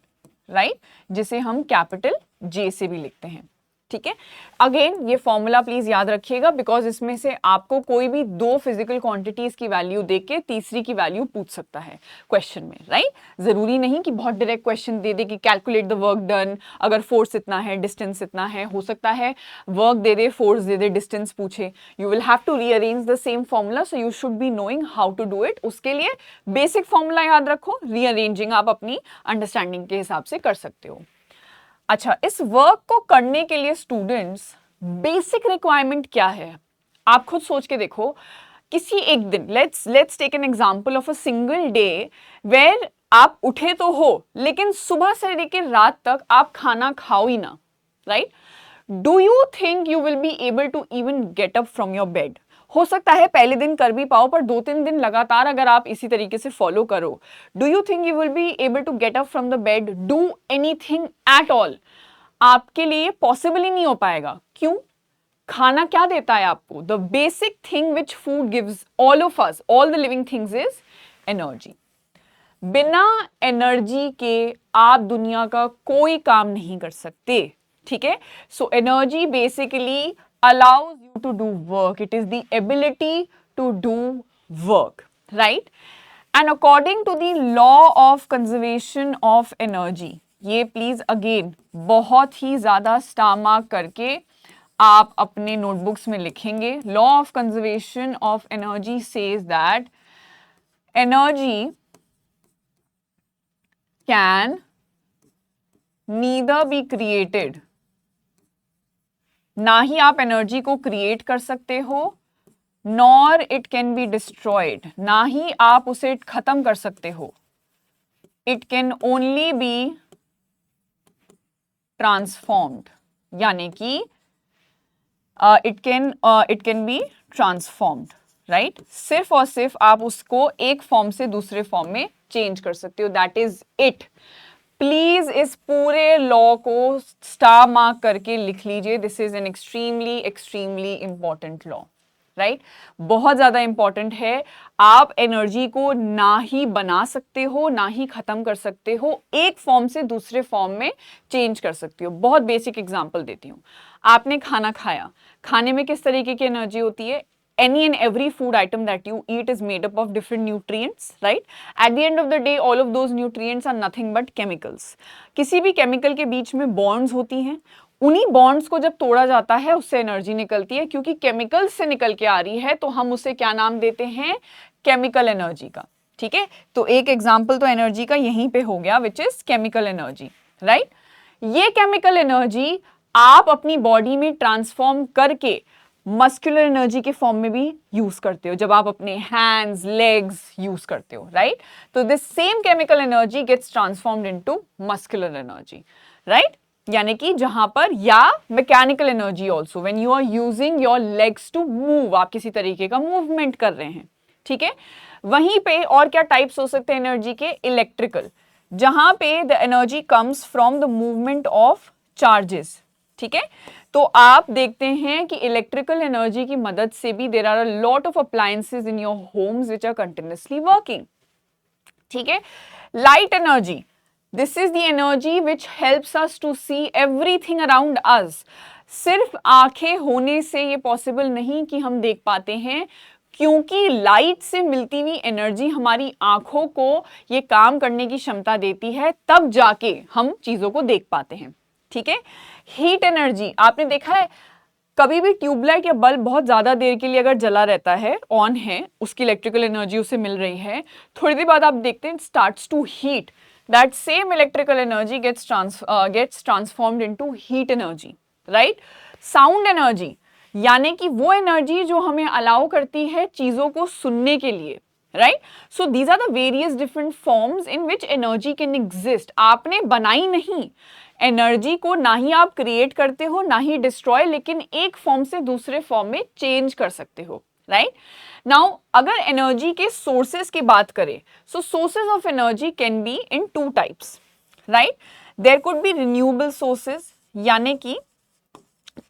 [SPEAKER 1] राइट, जिसे हम कैपिटल J से भी लिखते हैं। ठीक है, अगेन ये फॉर्मूला प्लीज याद रखिएगा बिकॉज इसमें से आपको कोई भी दो फिजिकल क्वांटिटीज की वैल्यू देके तीसरी की वैल्यू पूछ सकता है क्वेश्चन में, राइट। जरूरी नहीं कि बहुत डायरेक्ट क्वेश्चन दे दे कि कैलकुलेट द वर्क डन, अगर फोर्स इतना है डिस्टेंस इतना है, हो सकता है वर्क दे दे फोर्स दे दे डिस्टेंस पूछे। You will have to rearrange the same formula, so you should be knowing how to do it. उसके लिए बेसिक फॉर्मूला याद रखो, रीअरेंजिंग आप अपनी अंडरस्टैंडिंग के हिसाब से कर सकते हो। अच्छा, इस वर्क को करने के लिए स्टूडेंट्स बेसिक रिक्वायरमेंट क्या है? आप खुद सोच के देखो, किसी एक दिन let's take an example of a single day where आप उठे तो हो लेकिन सुबह से लेकर रात तक आप खाना खाओ ही ना, right? Do you think you will be able to even get up from your bed? हो सकता है पहले दिन कर भी पाओ, पर 2-3 दिन लगातार अगर आप इसी तरीके से फॉलो करो, do you think you will be able to get up from the bed, do anything at all? आपके लिए पॉसिबल ही नहीं हो पाएगा। क्यों? खाना क्या देता है आपको? The basic thing which food gives all of us, all the living things, is energy. बिना एनर्जी के आप दुनिया का कोई काम नहीं कर सकते। ठीक है, so energy basically allows you to do work. It is the ability to do work, right? And according to the law of conservation of energy, ये प्लीज अगेन बहुत ही ज्यादा स्टार मार्क करके आप अपने नोटबुक्स में लिखेंगे। Law of conservation of energy says that energy can neither be created, ना ही आप एनर्जी को क्रिएट कर सकते हो, nor it can be destroyed, ना ही आप उसे खत्म कर सकते हो। It can only be transformed, यानी कि it can be transformed, right. सिर्फ और सिर्फ आप उसको एक फॉर्म से दूसरे फॉर्म में चेंज कर सकते हो, दैट इज इट। प्लीज इस पूरे लॉ को स्टार मार्क करके लिख लीजिए, this is an extremely extremely important law, right. बहुत ज्यादा इंपॉर्टेंट है। आप एनर्जी को ना ही बना सकते हो ना ही खत्म कर सकते हो, एक फॉर्म से दूसरे फॉर्म में चेंज कर सकते हो। बहुत बेसिक एग्जांपल देती हूँ। आपने खाना खाया, खाने में किस तरीके की एनर्जी होती है? Any and every food item that you eat is made up of different nutrients, right? At the end of the day, all of those nutrients are nothing but chemicals. किसी भी केमिकल के बीच में bonds होती हैं, उन्हीं bonds को जब तोड़ा जाता है उससे एनर्जी निकलती है, क्योंकि केमिकल्स से निकल के आ रही है, तो हम उसे क्या नाम देते हैं? केमिकल एनर्जी का, ठीक है। तो एक एग्जाम्पल तो एनर्जी का यहीं पे हो गया, which is chemical energy, right. ये केमिकल एनर्जी आप अपनी बॉडी में ट्रांसफॉर्म करके मस्कुलर एनर्जी के फॉर्म में भी यूज करते हो, जब आप अपने हैंड्स लेग्स यूज करते हो, राइट। तो this same chemical energy gets transformed into muscular energy, right. यानी कि जहां पर, या mechanical energy also, when you are using your legs to move, आप किसी तरीके का मूवमेंट कर रहे हैं, ठीक है। वहीं पे और क्या टाइप्स हो सकते हैं एनर्जी के? इलेक्ट्रिकल, जहां पे the energy comes from the movement of charges, ठीक है। तो आप देखते हैं कि इलेक्ट्रिकल एनर्जी की मदद से भी there are a lot of appliances in your homes which are continuously working, ठीक है। Light energy, this is the energy which helps us to see everything around us. सिर्फ आंखें होने से ये पॉसिबल नहीं कि हम देख पाते हैं, क्योंकि लाइट से मिलती हुई एनर्जी हमारी आंखों को ये काम करने की क्षमता देती है, तब जाके हम चीजों को देख पाते हैं, ठीक है। हीट एनर्जी, आपने देखा है कभी भी ट्यूबलाइट या बल्ब बहुत ज्यादा देर के लिए अगर जला रहता है, ऑन है, उसकी इलेक्ट्रिकल एनर्जी उसे मिल रही है, थोड़ी देर बाद आप देखते हैं starts to heat, that same electrical energy gets transformed into heat energy, right. Sound energy, यानी कि वो एनर्जी जो हमें अलाउ करती है चीजों को सुनने के लिए, right. So these are the various different forms in which energy can exist. आपने बनाई नहीं एनर्जी को, ना ही आप क्रिएट करते हो ना ही डिस्ट्रॉय, लेकिन एक फॉर्म से दूसरे फॉर्म में चेंज कर सकते हो, राइट। नाउ अगर एनर्जी के सोर्सेस की बात करें, so sources of energy can be in two types, right. There could be renewable sources, यानी कि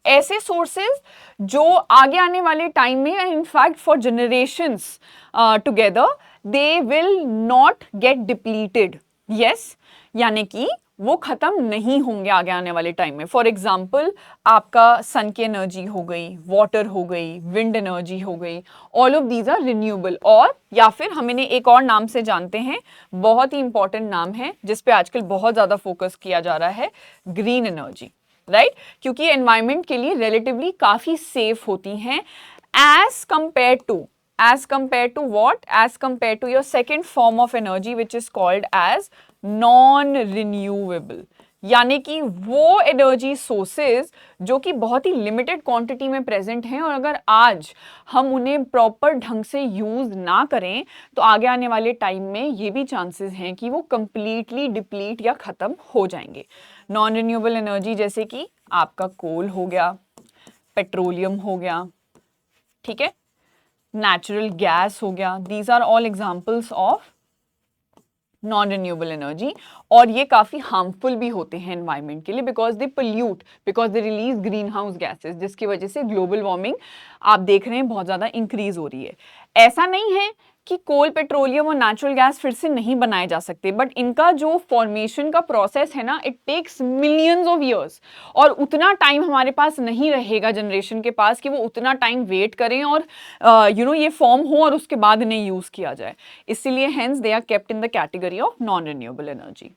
[SPEAKER 1] ऐसे सोर्सेस जो आगे आने वाले टाइम में, in fact for generations together, they will not gate depleted, yes, यानी कि वो खत्म नहीं होंगे आगे आने वाले टाइम में। फॉर एग्जाम्पल, आपका सन की एनर्जी हो गई, वाटर हो गई, विंड एनर्जी हो गई, all of these are renewable. और या फिर हम इन्हें एक और नाम से जानते हैं, बहुत ही इंपॉर्टेंट नाम है जिसपे आजकल बहुत ज्यादा फोकस किया जा रहा है, ग्रीन एनर्जी, राइट। क्योंकि एनवायरमेंट के लिए रिलेटिवली काफी सेफ होती हैं as compared to what? As compared to your second form of energy which is called as non-renewable, यानी कि वो एनर्जी सोर्सेज जो कि बहुत ही लिमिटेड क्वांटिटी में प्रेजेंट हैं, और अगर आज हम उन्हें प्रॉपर ढंग से यूज ना करें तो आगे आने वाले टाइम में ये भी चांसेस हैं कि वो कंप्लीटली डिप्लीट या खत्म हो जाएंगे। नॉन रिन्यूएबल एनर्जी जैसे कि आपका कोल हो गया, पेट्रोलियम हो गया, ठीक है, नेचुरल गैस हो गया, these are all examples of non renewable energy. और ये काफी हार्मफुल भी होते हैं एनवायरनमेंट के लिए, because they pollute, because they release green house gases, जिसकी वजह से ग्लोबल वार्मिंग आप देख रहे हैं बहुत ज्यादा इंक्रीज हो रही है। ऐसा नहीं है कि कोल, पेट्रोलियम और नेचुरल गैस फिर से नहीं बनाए जा सकते, बट इनका जो फॉर्मेशन का प्रोसेस है ना, it takes millions of years, और उतना टाइम हमारे पास नहीं रहेगा जनरेशन के पास कि वो उतना टाइम वेट करें और ये फॉर्म हो और उसके बाद इन्हें यूज किया जाए। इसीलिए hence they are kept in the category of non renewable energy,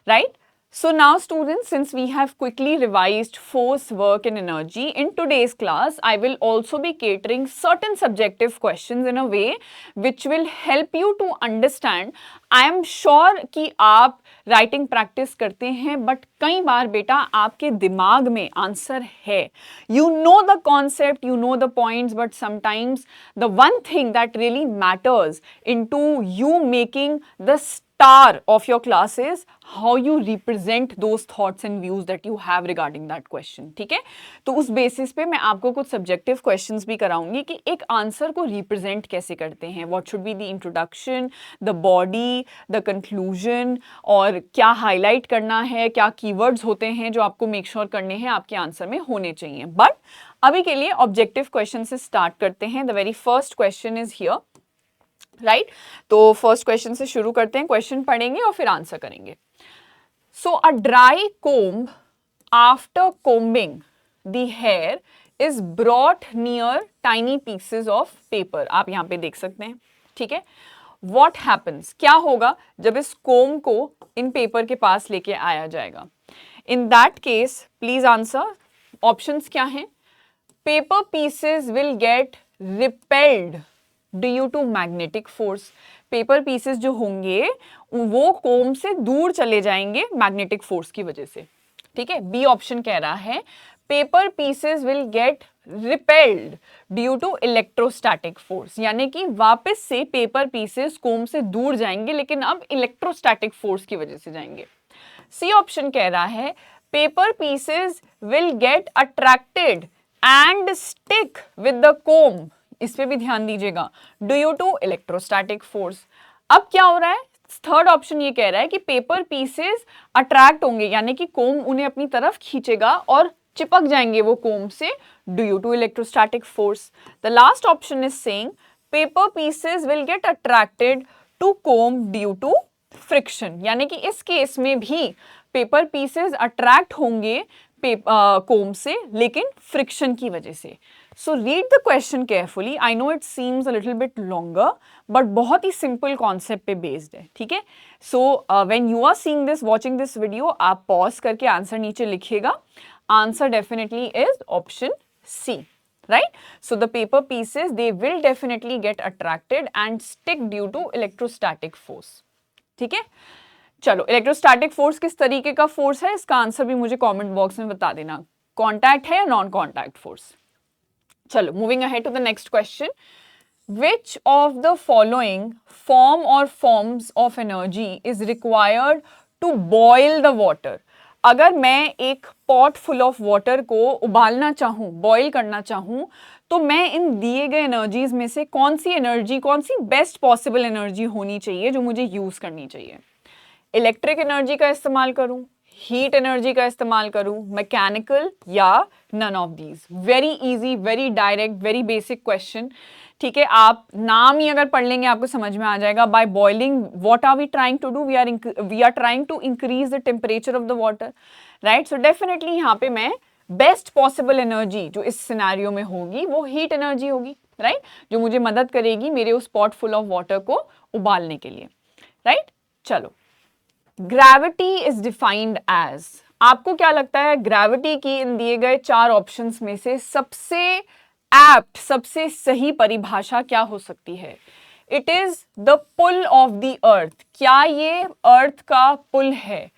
[SPEAKER 1] right. So now students, since we have quickly revised force, work and energy, in today's class I will also be catering certain subjective questions in a way which will help you to understand. I am sure कि आप writing practice करते हैं but कई बार बेटा आपके दिमाग में answer है, you know the concept, you know the points, but sometimes the one thing that really matters in to you making the star of your class is how you represent those thoughts and views that you have regarding that question. ठीक है, तो उस basis पे मैं आपको कुछ subjective questions भी कराऊंगी कि एक आंसर को रिप्रेजेंट कैसे करते हैं, what should be the introduction, the body, the conclusion, और क्या हाईलाइट करना है, क्या कीवर्ड्स होते हैं जो आपको मेक श्योर करने हैं आपके आंसर में होने चाहिए. बट अभी के लिए ऑब्जेक्टिव क्वेश्चन से स्टार्ट करते हैं. The very first question is here. Right, तो फर्स्ट क्वेश्चन से शुरू करते हैं. क्वेश्चन पढ़ेंगे और फिर आंसर करेंगे. So a dry comb after combing the hair is brought near tiny pieces of paper. आप यहां पे देख सकते हैं. ठीक है, व्हाट हैपन्स, क्या होगा जब इस कोम्ब को इन पेपर के पास लेके आया जाएगा. In that case please answer. Options क्या हैं. Paper pieces will get repelled due to magnetic force. Paper pieces जो होंगे वो कोम से दूर चले जाएंगे मैग्नेटिक फोर्स की वजह से. ठीक है, बी ऑप्शन कह रहा है paper pieces will get repelled due to electrostatic force, यानी कि वापस से पेपर पीसेस कोम से दूर जाएंगे लेकिन अब इलेक्ट्रोस्टैटिक फोर्स की वजह से जाएंगे. सी ऑप्शन कह रहा है paper pieces will get attracted and stick with the comb. इस पे भी ध्यान दीजिएगा, ड्यू टू इलेक्ट्रोस्टैटिक फोर्स. अब क्या हो रहा है, थर्ड ऑप्शन ये कह रहा है कि पेपर पीसेस अट्रैक्ट होंगे, यानी कि कोम उन्हें अपनी तरफ खींचेगा और चिपक जाएंगे वो कोम से due to electrostatic force. The last option is saying paper pieces will get attracted to comb due to friction, यानी कि इस केस में भी पेपर पीसेस अट्रैक्ट होंगे कोम से लेकिन फ्रिक्शन की वजह से. So read the question carefully. I know it seems a little bit longer, but बहुत ही simple concept पे based है. ठीक है, so when you are seeing this, watching this video, आप pause करके answer नीचे लिखिएगा. Answer definitely is option C. Right? So the paper pieces, they will definitely get attracted and stick due to electrostatic force. ठीक है, चलो electrostatic force किस तरीके का फोर्स है इसका आंसर भी मुझे कमेंट बॉक्स में बता देना. कॉन्टैक्ट है या नॉन कॉन्टैक्ट फोर्स. चलो moving ahead to the next question. Which of the following form or forms of energy is required to boil the water. अगर मैं एक पॉट फुल ऑफ वाटर को उबालना चाहूँ, बॉयल करना चाहूँ, तो मैं इन दिए गए एनर्जीज में से कौन सी एनर्जी, कौन सी बेस्ट पॉसिबल एनर्जी होनी चाहिए जो मुझे यूज करनी चाहिए. इलेक्ट्रिक एनर्जी का इस्तेमाल करूं, हीट एनर्जी का इस्तेमाल करूं, मैकेनिकल, या none of these. Very easy, very direct, very basic question. ठीक है, आप नाम ही अगर पढ़ लेंगे आपको समझ में आ जाएगा. By boiling what are we trying to do, we are trying to increase the temperature of the water. Right, so definitely यहाँ पे मैं बेस्ट पॉसिबल एनर्जी जो इस सिनेरियो में होगी वो हीट एनर्जी होगी. राइट, जो मुझे मदद करेगी मेरे उस पॉट फुल ऑफ वाटर को उबालने के लिए. राइट, चलो ग्रेविटी इज डिफाइंड एज. आपको क्या लगता है ग्रेविटी की इन दिए गए चार ऑप्शंस में से सबसे एप्ट, सबसे सही परिभाषा क्या हो सकती है. It is the pull of the earth. क्या ये अर्थ का पुल है.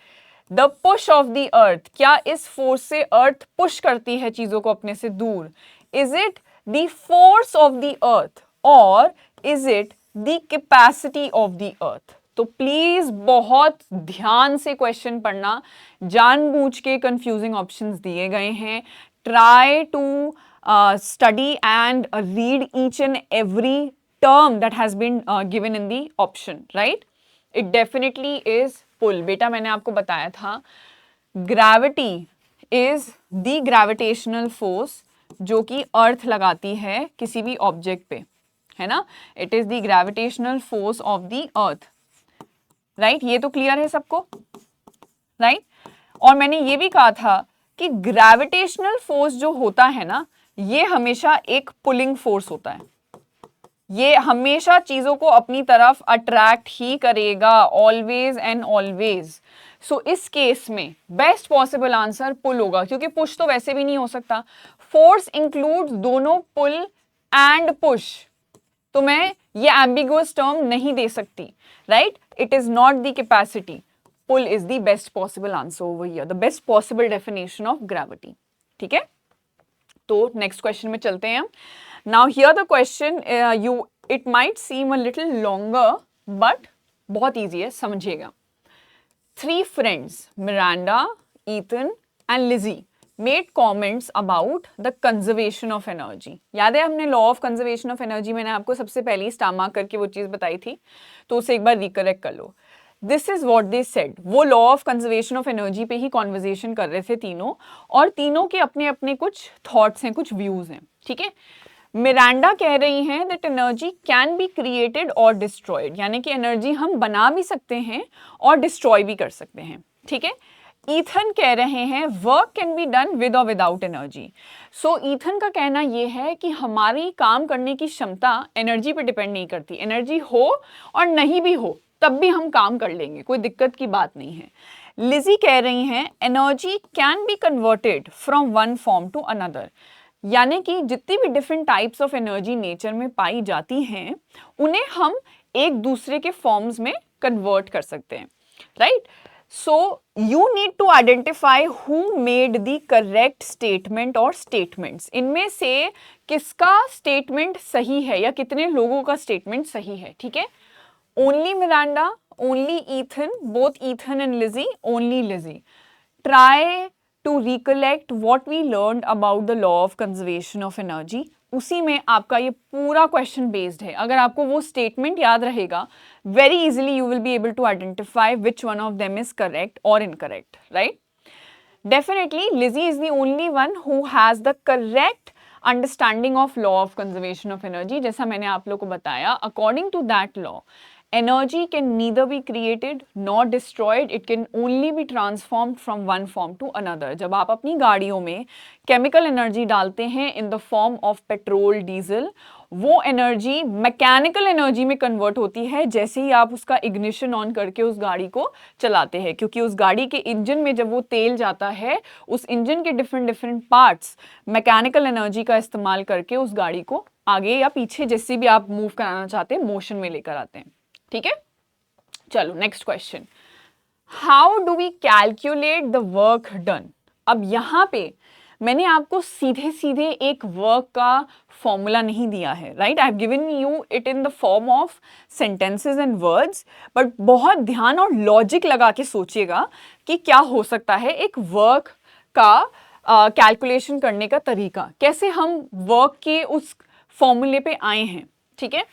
[SPEAKER 1] The push of the earth, क्या इस फोर्स से अर्थ पुश करती है चीजों को अपने से दूर. Is it the force of the earth or is it the capacity of the earth. तो प्लीज बहुत ध्यान से क्वेश्चन पढ़ना. जानबूझ के कंफ्यूजिंग ऑप्शंस दिए गए हैं. Try to study and read each and every term that has been given in the option. Right? It definitely is pull. बेटा मैंने आपको बताया था gravity is the gravitational force जो कि अर्थ लगाती है किसी भी ऑब्जेक्ट पे, है ना. It is the gravitational force of the earth. Right, ये तो क्लियर है सबको. राइट, और मैंने ये भी कहा था कि ग्रेविटेशनल फोर्स जो होता है ना ये हमेशा एक पुलिंग फोर्स होता है. ये हमेशा चीजों को अपनी तरफ अट्रैक्ट ही करेगा, ऑलवेज एंड ऑलवेज. सो इस केस में बेस्ट पॉसिबल आंसर पुल होगा, क्योंकि पुश तो वैसे भी नहीं हो सकता। फोर्स इंक्लूड्स दोनों पुल एंड पुश, तो मैं ये एम्बिगुअस टर्म नहीं दे सकती, right? It is not the capacity, pull is the best possible answer over here, the best possible definition of gravity. ठीक है, तो नेक्स्ट क्वेश्चन में चलते हैं हम। Now here the question, you it might seem a little longer but बहुत easy है, समझिएगा। 3 friends, Miranda, Ethan and Lizzie, made comments about the conservation of energy. याद है हमने law of conservation of energy, मैंने आपको सबसे पहले स्टार मार्क करके वो चीज़ बताई थी, तो उसे एक बार रिकरेक्ट कर लो। This is what they said, वो law of conservation of energy पे ही कॉन्वर्जेशन कर रहे थे तीनों, और तीनों के अपने अपने कुछ थॉट्स हैं, कुछ व्यूज हैं। ठीक है, मिरांडा कह रही हैं that energy can be created और डिस्ट्रॉयड, यानी कि एनर्जी हम बना भी सकते हैं और डिस्ट्रॉय भी कर सकते हैं। ठीक है, ईथन कह रहे हैं work can be done with और विदाउट एनर्जी। सो ईथन का कहना यह है कि हमारी काम करने की क्षमता एनर्जी पर डिपेंड नहीं करती, एनर्जी हो और नहीं भी हो तब भी हम काम कर लेंगे, कोई दिक्कत की बात नहीं है। लिजी कह रही हैं energy can be converted from one form to another, यानी कि जितनी भी different types of energy nature में पाई जाती हैं उन्हें हम एक दूसरे के फॉर्म्स में कन्वर्ट कर सकते हैं, right? So you need to identify who made the correct statement और स्टेटमेंट्स, इनमें से किसका स्टेटमेंट सही है या कितने लोगों का स्टेटमेंट सही है। ठीक है, only Miranda, only Ethan, both Ethan and Lizzie, only Lizzie. Try to recollect what we learned about the law of conservation of energy, उसी में आपका ये पूरा क्वेश्चन बेस्ड है। अगर आपको वो स्टेटमेंट याद रहेगा, very easily you will be able to identify which one of them is correct or incorrect, right? Definitely Lizzy is the only one who has the correct understanding of law of conservation of energy. जैसा मैंने आप लोग को बताया, according to that law, energy can neither be created nor destroyed, it can only be transformed from one form to another। जब आप अपनी गाड़ियों में केमिकल एनर्जी डालते हैं in the form of petrol, diesel, वो एनर्जी मैकेनिकल एनर्जी में convert होती है जैसे ही आप उसका इग्निशन ऑन करके उस गाड़ी को चलाते हैं, क्योंकि उस गाड़ी के इंजन में जब वो तेल जाता है, उस इंजन के डिफरेंट पार्ट्स मैकेनिकल एनर्जी का इस्तेमाल करके उस गाड़ी को आगे या पीछे जैसे भी आप मूव कराना चाहते हैं मोशन में लेकर आते हैं। ठीक है, चलो next question, how do we calculate the work done. अब यहां पे मैंने आपको सीधे सीधे एक वर्क का फॉर्मूला नहीं दिया है, right? I have given you it in the form of sentences and words, but बहुत ध्यान और लॉजिक लगा के सोचिएगा कि क्या हो सकता है एक वर्क का कैलकुलेशन करने का तरीका, कैसे हम वर्क के उस फॉर्मूले पे आए हैं। ठीक है,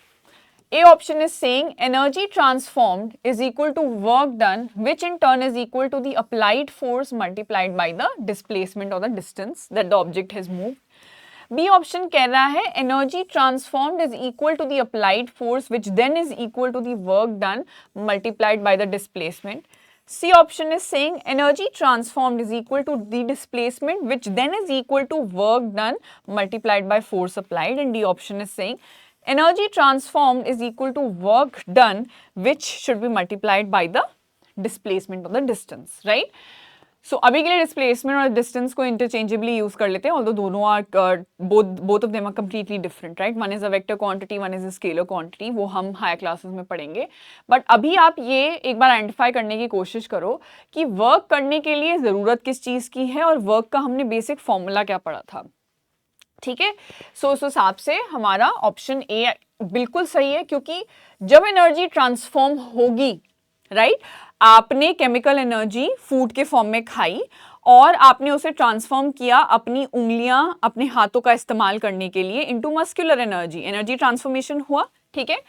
[SPEAKER 1] A option is saying energy transformed is equal to work done, which in turn is equal to the applied force multiplied by the displacement or the distance that the object has moved. B option कह रहा है energy transformed is equal to the applied force, which then is equal to the work done multiplied by the displacement. C option is saying energy transformed is equal to the displacement, which then is equal to work done multiplied by force applied. And D option is saying energy transformed is equal to work done, which should be multiplied by the displacement of the distance, right? So अभी के लिए displacement और distance को interchangeably use कर लेते हैं, although दोनों are both of them are completely different, right? One is a vector quantity, one is a scalar quantity, वो हम higher classes में पढ़ेंगे। But अभी आप ये एक बार identify करने की कोशिश करो कि work करने के लिए ज़रूरत किस चीज़ की है और work का हमने basic formula क्या पढ़ा था। ठीक है, सो उस हिसाब से हमारा ऑप्शन ए बिल्कुल सही है, क्योंकि जब एनर्जी ट्रांसफॉर्म होगी, राइट, आपने केमिकल एनर्जी फूड के फॉर्म में खाई और आपने उसे ट्रांसफॉर्म किया अपनी उंगलियां, अपने हाथों का इस्तेमाल करने के लिए into muscular energy, energy transformation हुआ। ठीक है,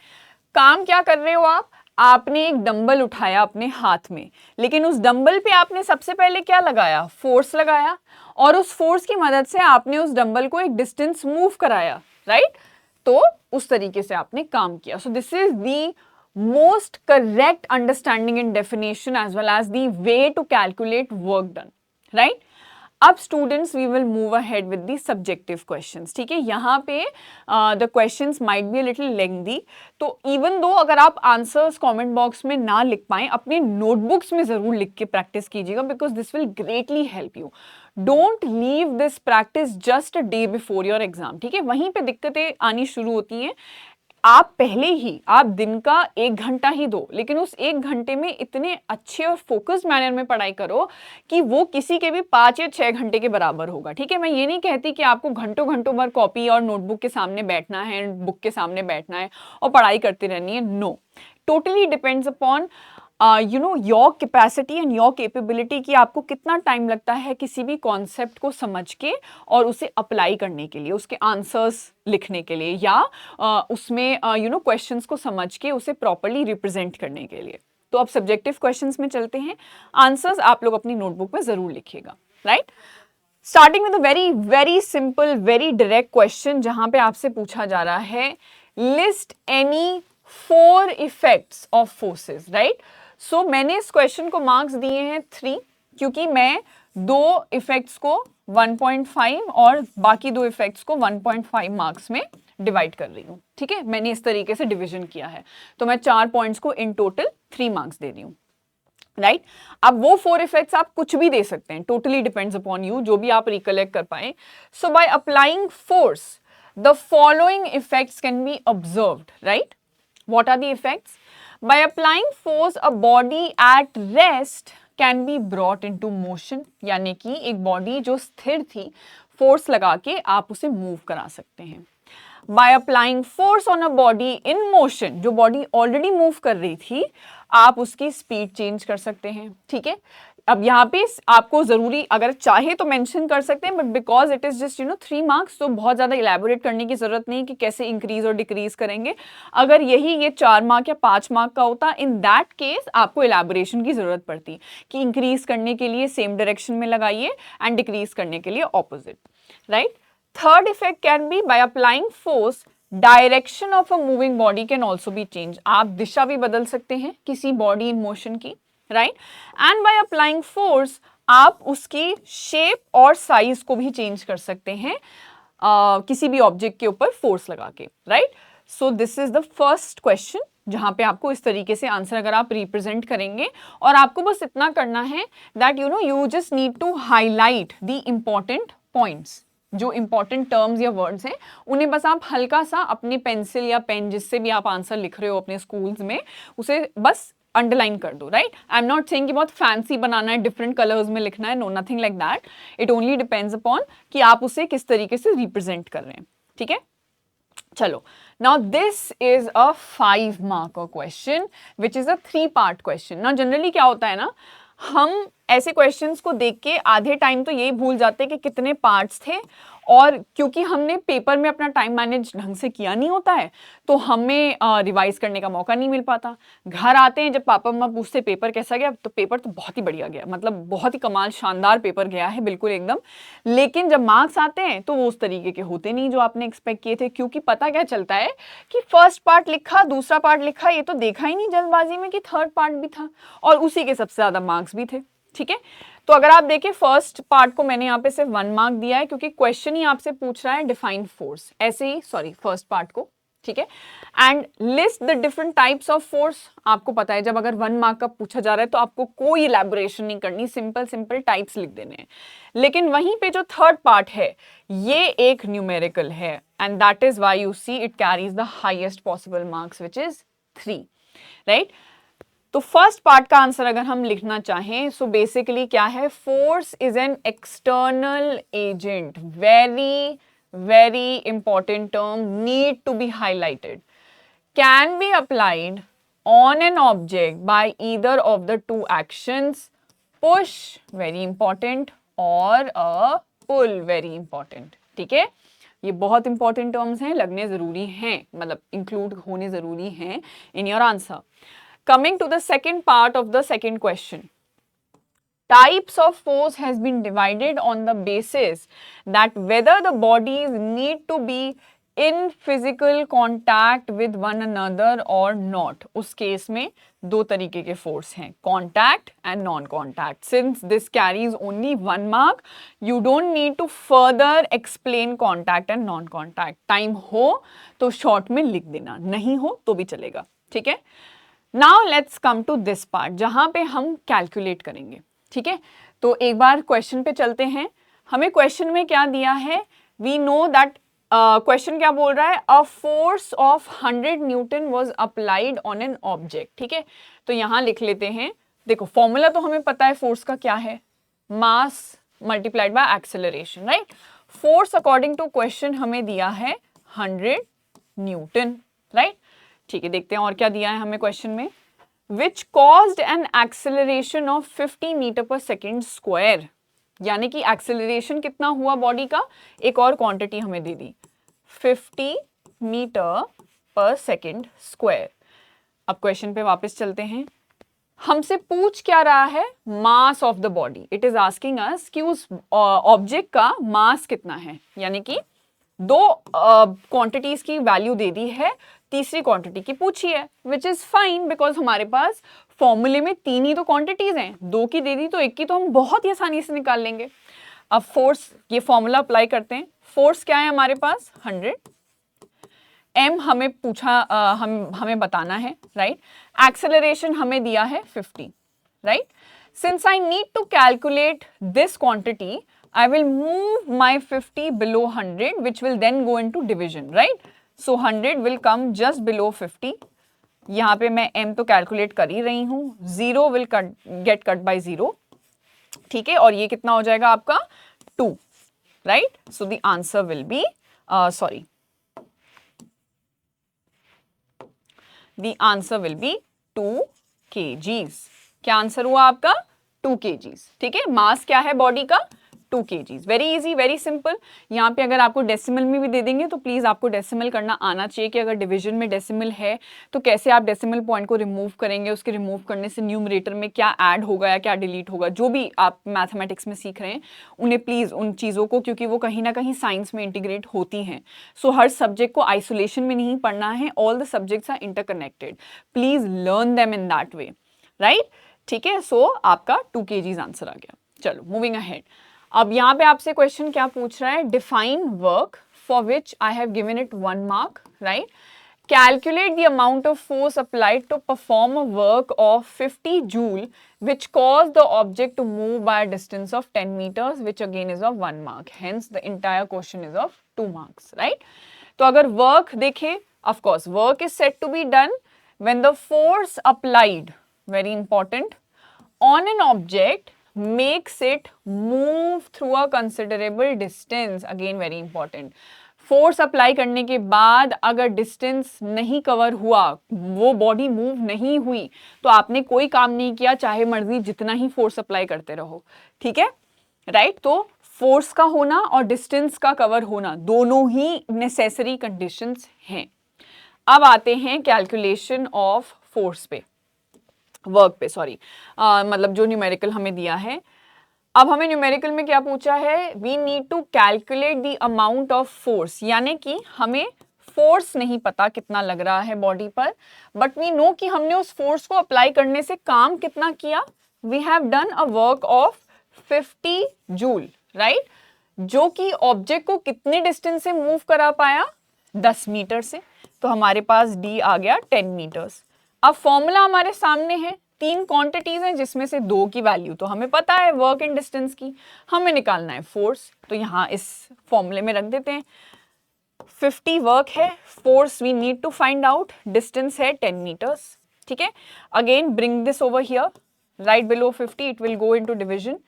[SPEAKER 1] काम क्या कर रहे हो आप, आपने एक डंबल उठाया अपने हाथ में, लेकिन उस डंबल पे आपने सबसे पहले क्या लगाया, फोर्स लगाया, और उस फोर्स की मदद से आपने उस डंबल को एक डिस्टेंस मूव कराया, राइट? तो उस तरीके से आपने काम किया। So this is the most correct understanding and definition as well as the way to calculate work done, right? अब students we will move ahead with the subjective questions, ठीक है। यहाँ पे the questions might be a little lengthy, तो even though अगर आप answers comment box में ना लिख पाएं, अपने नोटबुक्स में जरूर लिख के प्रैक्टिस कीजिएगा, because this will greatly help you. Don't leave this practice just a day before your exam, ठीक है। वहीं पे दिक्कतें आनी शुरू होती हैं। आप पहले ही आप दिन का 1 घंटा ही दो, लेकिन उस 1 घंटे में इतने अच्छे और फोकस्ड मैनर में पढ़ाई करो कि वो किसी के भी 5 या 6 घंटे के बराबर होगा, ठीक है। मैं ये नहीं कहती कि आपको घंटों घंटों भर कॉपी और नोटबुक के सामने बैठना है, बुक के सामने बैठना है और पढ़ाई करती रहनी है। No, totally depends upon your capacity and your capability, कि आपको कितना टाइम लगता है किसी भी कॉन्सेप्ट को समझ के और उसे अप्लाई करने के लिए, उसके आंसर्स लिखने के लिए, या उसमें क्वेश्चंस को समझ के उसे प्रॉपरली रिप्रेजेंट करने के लिए। तो अब सब्जेक्टिव क्वेश्चंस में चलते हैं। आंसर्स आप लोग अपनी नोटबुक में जरूर लिखिएगा, right. Starting with a very very simple very direct question, जहां पे आपसे पूछा जा रहा है list any 4 effects of forces, right. So मैंने इस क्वेश्चन को मार्क्स दिए हैं 3, क्योंकि मैं 2 इफेक्ट्स को 1.5 और बाकी 2 इफेक्ट्स को 1.5 मार्क्स में डिवाइड कर रही हूँ, ठीक है। मैंने इस तरीके से डिवीजन किया है, तो मैं 4 पॉइंट्स को इन टोटल 3 मार्क्स दे रही हूँ, राइट। अब वो 4 इफेक्ट्स आप कुछ भी दे सकते हैं, टोटली डिपेंड्स अपॉन यू, जो भी आप रिकलेक्ट कर पाए। So by applying force the following effects can be observed, right. What are the effects? By applying force, a body at rest can be brought into motion, यानी कि एक body जो स्थिर थी, फोर्स लगा के आप उसे मूव करा सकते हैं। By applying force on a body in motion, जो बॉडी ऑलरेडी मूव कर रही थी, आप उसकी स्पीड चेंज कर सकते हैं, ठीक है। अब यहाँ पे आपको जरूरी अगर चाहे तो मेंशन कर सकते हैं, but because it is just 3 marks, तो बहुत ज्यादा इलेबोरेट करने की जरूरत नहीं कि कैसे इंक्रीज और डिक्रीज करेंगे। अगर ये 4 मार्क या 5 मार्क का होता, इन दैट केस आपको इलेबोरेशन की जरूरत पड़ती कि इंक्रीज करने के लिए सेम डायरेक्शन में लगाइए एंड डिक्रीज करने के लिए opposite, right. Third effect can be bye applying force direction of a moving body can also be change, आप दिशा भी बदल सकते हैं किसी बॉडी इन मोशन की, right. And bye applying force आप उसकी शेप और साइज को भी चेंज कर सकते हैं किसी भी ऑब्जेक्ट के ऊपर फोर्स लगा के, right. So this is the first question, जहां पे आपको इस तरीके से आंसर अगर आप रिप्रेजेंट करेंगे, और आपको बस इतना करना है that you just need to highlight the important points, जो इंपॉर्टेंट टर्म्स या वर्ड्स हैं उन्हें बस आप हल्का सा अपने पेंसिल या पेन जिससे भी आप आंसर लिख रहे हो अपने स्कूल्स में, उसे बस अंडरलाइन कर दो, right. I am not saying कि बहुत फैंसी बनाना है, डिफरेंट कलर्स में लिखना है, no, nothing like that. It only depends upon कि आप उसे किस तरीके से रिप्रेजेंट कर रहे हैं, ठीक है। चलो, now this is a 5 mark question which is a 3 part question. ना जनरली क्या होता है ना, हम ऐसे क्वेश्चंस को देख के आधे टाइम तो यही भूल जाते हैं कि कितने पार्ट्स थे, और क्योंकि हमने पेपर में अपना टाइम मैनेज ढंग से किया नहीं होता है, तो हमें रिवाइज करने का मौका नहीं मिल पाता। घर आते हैं, जब पापा मम्मा पूछते पेपर कैसा गया, तो पेपर तो बहुत ही बढ़िया गया, मतलब बहुत ही कमाल शानदार पेपर गया है, बिल्कुल एकदम। लेकिन जब मार्क्स आते हैं तो वो उस तरीके के होते नहीं जो आपने एक्सपेक्ट किए थे, क्योंकि पता क्या चलता है कि फर्स्ट पार्ट लिखा, दूसरा पार्ट लिखा, ये तो देखा ही नहीं जल्दबाजी में कि थर्ड पार्ट भी था, और उसी के सबसे ज्यादा मार्क्स भी थे, ठीक है। तो अगर आप देखें फर्स्ट पार्ट को मैंने यहाँ पे सिर्फ 1 मार्क दिया है, क्योंकि क्वेश्चन ही आपसे पूछ रहा है डिफाइन फोर्स, ऐसे ही, सॉरी, फर्स्ट पार्ट को, ठीक है। And list the different types of force, आपको पता है जब अगर 1 मार्क का पूछा जा रहा है तो आपको कोई इलेबोरेशन नहीं करनी, सिंपल सिंपल टाइप्स लिख देने हैं। लेकिन वहीं पे जो थर्ड पार्ट है ये एक न्यूमेरिकल है, and that is why you see it carries the highest possible marks which is 3, right. तो फर्स्ट पार्ट का आंसर अगर हम लिखना चाहें, सो बेसिकली क्या है, force is an external agent, very very important term, need to be highlighted, can be applied on an object by either of the 2 actions, push very important और a pull very important, ठीक है। ये बहुत important terms हैं, लगने जरूरी हैं, मतलब इंक्लूड होने जरूरी हैं in your answer. Coming to the second part of the second question, types of force has been divided on the basis that whether the bodies need to be in physical contact with one another और not, उस case में दो तरीके के force हैं, contact and non contact. Since this carries only 1 mark, you don't need to further explain contact and non contact. Time हो तो short में लिख देना, नहीं हो तो भी चलेगा. ठीक है, now let's come to this part जहां पे हम कैलकुलेट करेंगे. ठीक है, तो एक बार क्वेश्चन पे चलते हैं. हमें क्वेश्चन में क्या दिया है, वी नो दैट क्वेश्चन क्या बोल रहा है, a force of 100 Newton was applied on an object. ठीक है, तो यहां लिख लेते हैं. देखो फॉर्मूला तो हमें पता है फोर्स का क्या है, mass multiplied by acceleration, right. Force according to question हमें दिया है 100 न्यूटन, राइट. ठीक है, देखते हैं और क्या दिया है हमें क्वेश्चन में. Which caused an acceleration of 50 metre per second square, यानी कि एक्सेलरेशन कितना हुआ बॉडी का, एक और क्वांटिटी हमें दे दी 50 मीटर पर सेकेंड स्क्वायर. अब क्वेश्चन पे वापस चलते हैं. हमसे पूछ क्या रहा है, mass of the body. It is asking us कि उस ऑब्जेक्ट का मास कितना है, यानी कि दो क्वांटिटीज की वैल्यू दे दी है, तीसरी क्वांटिटी की पूछी है, विच इज फाइन बिकॉज हमारे पास फॉर्मूले में 3 ही तो क्वांटिटीज हैं, 2 की दे दी तो 1 की तो हम बहुत ही आसानी से निकाल लेंगे. अब फोर्स, ये फॉर्मूला अप्लाई करते हैं. फोर्स क्या है हमारे पास 100, m हमें पूछा, हमें बताना है, राइट. एक्सेलरेशन हमें दिया है 50, right. Since I need to calculate this quantity, I will move my 50 below 100, which will then go into division, right? So 100 will come just below 50. यहाँ पे मैं m तो कैलकुलेट कर ही रही हूँ, 0 will get cut by 0. ठीक है, और ये कितना हो जाएगा आपका 2, right? So the answer will be, the answer will be 2 kgs. क्या आंसर हुआ आपका 2 kgs. ठीक है, मास क्या है बॉडी का 2 kgs. Very easy, very simple. यहाँ पे अगर आपको डेसिमल में भी दे देंगे तो प्लीज आपको डेसिमल करना आना चाहिए कि अगर डिवीजन में डेसिमल है तो कैसे आप डेसिमल पॉइंट को रिमूव करेंगे, उसके रिमूव करने से न्यूमरेटर में क्या ऐड होगा या क्या डिलीट होगा, जो भी आप मैथमेटिक्स में सीख रहे हैं उन्हें प्लीज उन चीज़ों को, क्योंकि वो कहीं ना कहीं साइंस में इंटीग्रेट होती हैं. सो हर सब्जेक्ट को आइसोलेशन में नहीं पढ़ना है, all the subjects are interconnected. Please learn them in that way, right. ठीक है, सो आपका 2 kgs आंसर आ गया. चलो मूविंग अहेड. अब यहाँ पे आपसे क्वेश्चन क्या पूछ रहा है, define work for which I have given it 1 mark, right. Calculate the amount of force applied to perform a work of 50 joule which cause the object to move by a distance of 10 meters, which again is of 1 mark. Hence the entire question is of 2 marks, right. तो अगर work देखें, of course work is said to be done when the force applied, very important, on an object makes it move through a considerable distance. Again very important. Force apply करने के बाद अगर distance नहीं cover हुआ, वो body move नहीं हुई, तो आपने कोई काम नहीं किया, चाहे मर्जी जितना ही फोर्स अप्लाई करते रहो. ठीक है, राइट. तो फोर्स का होना और डिस्टेंस का कवर होना दोनों ही नेसेसरी कंडीशंस हैं. अब आते हैं कैलकुलेशन ऑफ फोर्स पे, वर्क पे, सॉरी, मतलब जो न्यूमेरिकल हमें दिया है. अब हमें न्यूमेरिकल में क्या पूछा है, we need to calculate the amount of force, यानी कि हमें फोर्स नहीं पता कितना लग रहा है बॉडी पर, बट वी नो कि हमने उस फोर्स को अप्लाई करने से काम कितना किया. We have done a work of 50 joule, right, जो कि ऑब्जेक्ट को कितने डिस्टेंस से मूव करा पाया, 10 मीटर से. तो हमारे पास डी आ गया 10 मीटर्स. अब फॉर्मूला हमारे सामने है, 3 क्वांटिटीज हैं जिसमें से 2 की वैल्यू तो हमें पता है वर्क एंड डिस्टेंस की, हमें निकालना है फोर्स. तो यहाँ इस फॉर्मूले में रख देते हैं. 50 वर्क है, force we need to find out, distance है 10 मीटर्स. ठीक है, again bring this over here, right below 50 it will go into division,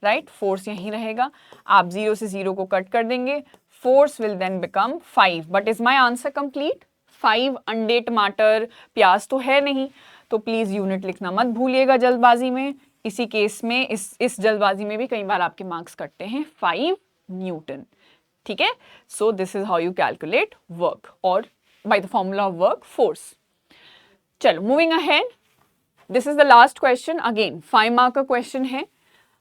[SPEAKER 1] right. Force यहीं रहेगा, आप 0 से 0 को कट कर देंगे, force will then become 5. But is my answer complete? 5 अंडे टमाटर प्याज तो है नहीं, तो प्लीज यूनिट लिखना मत भूलिएगा जल्दबाजी में. इसी केस में इस जल्दबाजी में भी कई बार आपके मार्क्स कटते हैं. 5 न्यूटन. ठीक है, so this is how you calculate work or by the formula of work force. चलो moving ahead, this is the last question. Again 5 mark का क्वेश्चन है.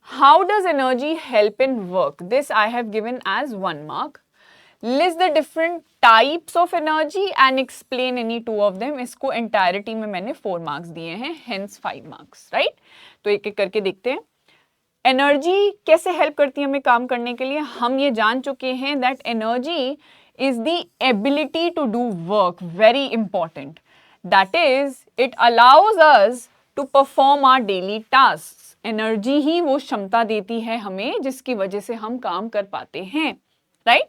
[SPEAKER 1] How does energy help in work? This I have given as 1 mark. List the different types of energy and explain any two of them. इसको entirety में मैंने 4 marks दिए हैं, hence 5 marks, right. तो एक एक करके देखते हैं। एनर्जी कैसे हेल्प करती है हमें काम करने के लिए। हम ये जान चुके हैं that energy is the ability to do work, very important. That is it allows us to perform our daily task. Energy ही वो क्षमता देती है हमें जिसकी वजह से हम काम कर पाते हैं, right.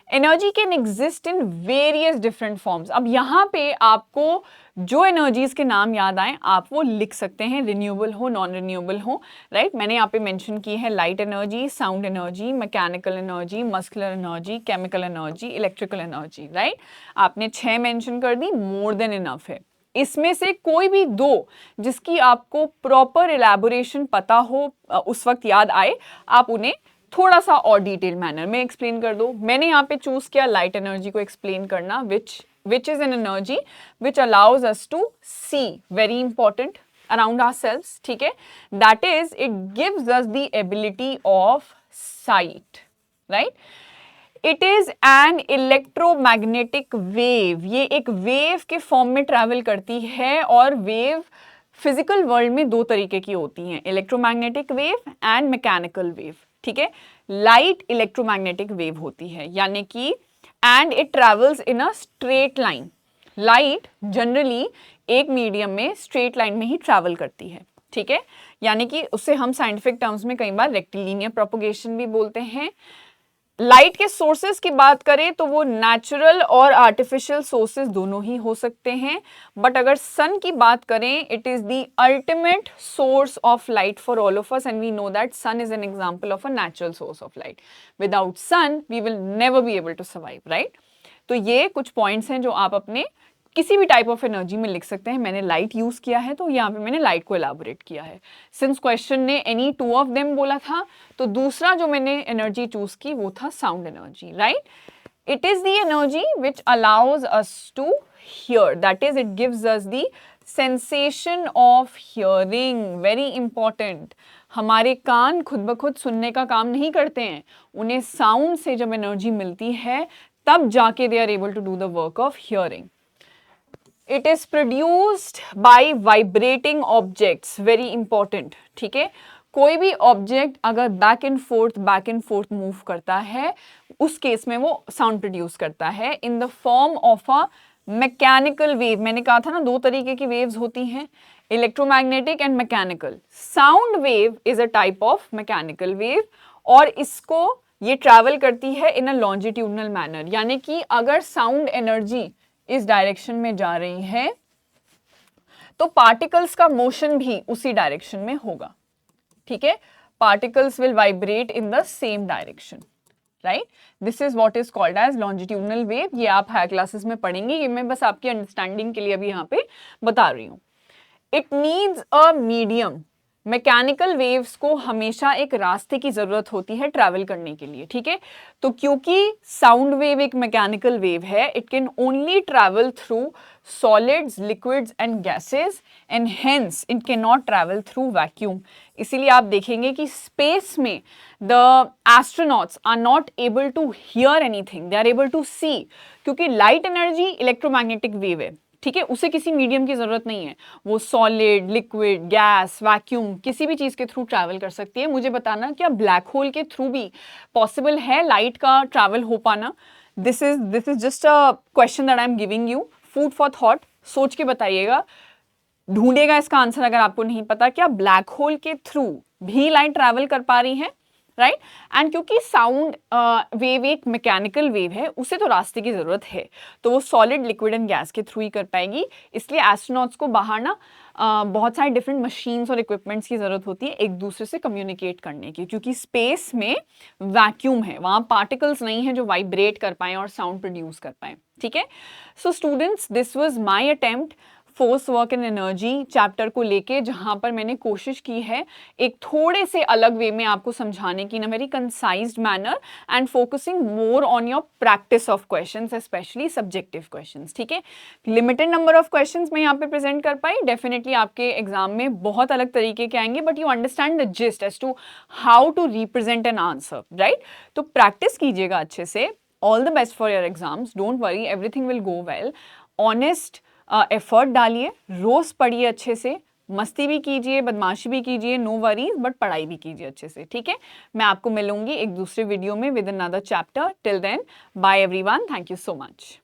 [SPEAKER 1] Energy can exist in various different forms. अब यहाँ पे आपको जो एनर्जीज के नाम याद आए आप वो लिख सकते हैं, रिन्यूएबल हो, नॉन रिन्यूएबल हो, राइट। मैंने यहाँ पे मेंशन की है light energy, sound energy, mechanical energy, muscular energy, chemical energy, electrical energy, right. आपने 6 मेंशन कर दी, मोर देन इनफ है। इसमें से कोई भी 2 जिसकी आपको प्रॉपर इलैबोरेशन पता हो, उस वक्त याद आए, आप उन्हें थोड़ा सा और डिटेल मैनर में एक्सप्लेन कर दो। मैंने यहाँ पे चूज किया लाइट एनर्जी को एक्सप्लेन करना, which is an energy which allows us to see, very important, around ourselves, ठीक है। That is, it gives us the ability of sight, right? It is an electromagnetic wave। ये एक wave के form में travel करती है, और wave physical world में 2 तरीके की होती हैं, electromagnetic wave and mechanical wave, ठीक है। लाइट इलेक्ट्रोमैग्नेटिक वेव होती है, यानी कि and it travels in a straight line. Light generally एक मीडियम में स्ट्रेट लाइन में ही ट्रैवल करती है, ठीक है। यानी कि उससे हम साइंटिफिक टर्म्स में कई बार रेक्टिलिनियर प्रोपगेशन भी बोलते हैं। लाइट के सोर्सेज की बात करें तो वो नेचुरल और आर्टिफिशियल सोर्सेज दोनों ही हो सकते हैं, बट अगर सन की बात करें, it is the ultimate source of light for all of us, and we know that sun is an example of a natural source of light. Without sun we will never be able to survive, right. तो ये कुछ points हैं जो आप अपने किसी भी type of energy में लिख सकते हैं। मैंने लाइट यूज किया है तो यहाँ पे मैंने लाइट को एलाबोरेट किया है। सिंस क्वेश्चन ने एनी 2 ऑफ देम बोला था, तो दूसरा जो मैंने एनर्जी चूज की वो था sound energy, right. It is the energy which allows us to hear, that is it gives us the sensation of hearing, very important. हमारे कान खुद ब खुद सुनने का काम नहीं करते हैं, उन्हें साउंड से जब एनर्जी मिलती है तब जाके they are able to do the work of hearing. It is produced by vibrating objects, very important, ठीक है। कोई भी ऑब्जेक्ट अगर बैक एंड फोर्थ मूव करता है, उस केस में वो साउंड प्रोड्यूस करता है in the form of a mechanical wave. मैंने कहा था ना 2 तरीके की वेव्स होती हैं, electromagnetic and mechanical. Sound wave is a type of mechanical wave, और इसको ये ट्रैवल करती है इन अ लॉन्जिट्यूडनल मैनर, यानी कि अगर साउंड एनर्जी इस डायरेक्शन में जा रही है तो पार्टिकल्स का मोशन भी उसी डायरेक्शन में होगा, ठीक है। Particles will vibrate in the same direction, right. This is what is called as longitudinal wave. ये आप हायर क्लासेस में पढ़ेंगे, ये मैं बस आपकी अंडरस्टैंडिंग के लिए अभी यहाँ पे बता रही हूँ। It needs a medium. Mechanical waves को हमेशा एक रास्ते की जरूरत होती है ट्रैवल करने के लिए, ठीक है। तो क्योंकि साउंड वेव एक मैकेनिकल वेव है, it can only travel through solids, liquids and gases, and hence it can not travel through vacuum. इसीलिए आप देखेंगे कि स्पेस में the astronauts are not able to hear anything, they are able to see, क्योंकि light energy electromagnetic wave है, ठीक है। उसे किसी मीडियम की जरूरत नहीं है, वो सॉलिड, लिक्विड, गैस, वैक्यूम किसी भी चीज के थ्रू ट्रैवल कर सकती है। मुझे बताना क्या ब्लैक होल के थ्रू भी पॉसिबल है लाइट का ट्रैवल हो पाना? This is just a question that I am giving you, food for thought. सोच के बताइएगा, ढूंढेगा इसका आंसर अगर आपको नहीं पता। क्या ब्लैक होल के थ्रू भी लाइट ट्रैवल कर पा रही है, राइट। एंड क्योंकि साउंड वेव एक मैकेनिकल वेव है, उसे तो रास्ते की जरूरत है, तो वो सॉलिड, लिक्विड एंड गैस के थ्रू ही कर पाएगी। इसलिए एस्ट्रोनॉट्स को बाहर ना बहुत सारे डिफरेंट मशीन्स और इक्विपमेंट्स की जरूरत होती है एक दूसरे से कम्युनिकेट करने की, क्योंकि स्पेस में वैक्यूम है, वहाँ पार्टिकल्स नहीं है जो वाइब्रेट कर पाए और साउंड प्रोड्यूस कर पाए, ठीक है। So students, this was my attempt force, work and energy chapter को लेके, जहां पर मैंने कोशिश की है एक थोड़े से अलग वे में आपको समझाने की, in a very concised manner and focusing more on your practice of questions, specially subjective questions, ठीक है। लिमिटेड नंबर ऑफ क्वेश्चंस मैं यहाँ पे प्रेजेंट कर पाई, डेफिनेटली आपके एग्जाम में बहुत अलग तरीके के आएंगे, but you understand the gist as to how to represent an answer, right. तो प्रैक्टिस कीजिएगा अच्छे से, all the best for your exams, don't worry, everything will go well. Honest effort डालिए, रोज़ पढ़िए अच्छे से, मस्ती भी कीजिए, बदमाशी भी कीजिए, नो वरीज, बट पढ़ाई भी कीजिए अच्छे से, ठीक है। मैं आपको मिलूंगी एक दूसरे वीडियो में with another chapter. Till then, bye everyone, thank you so much.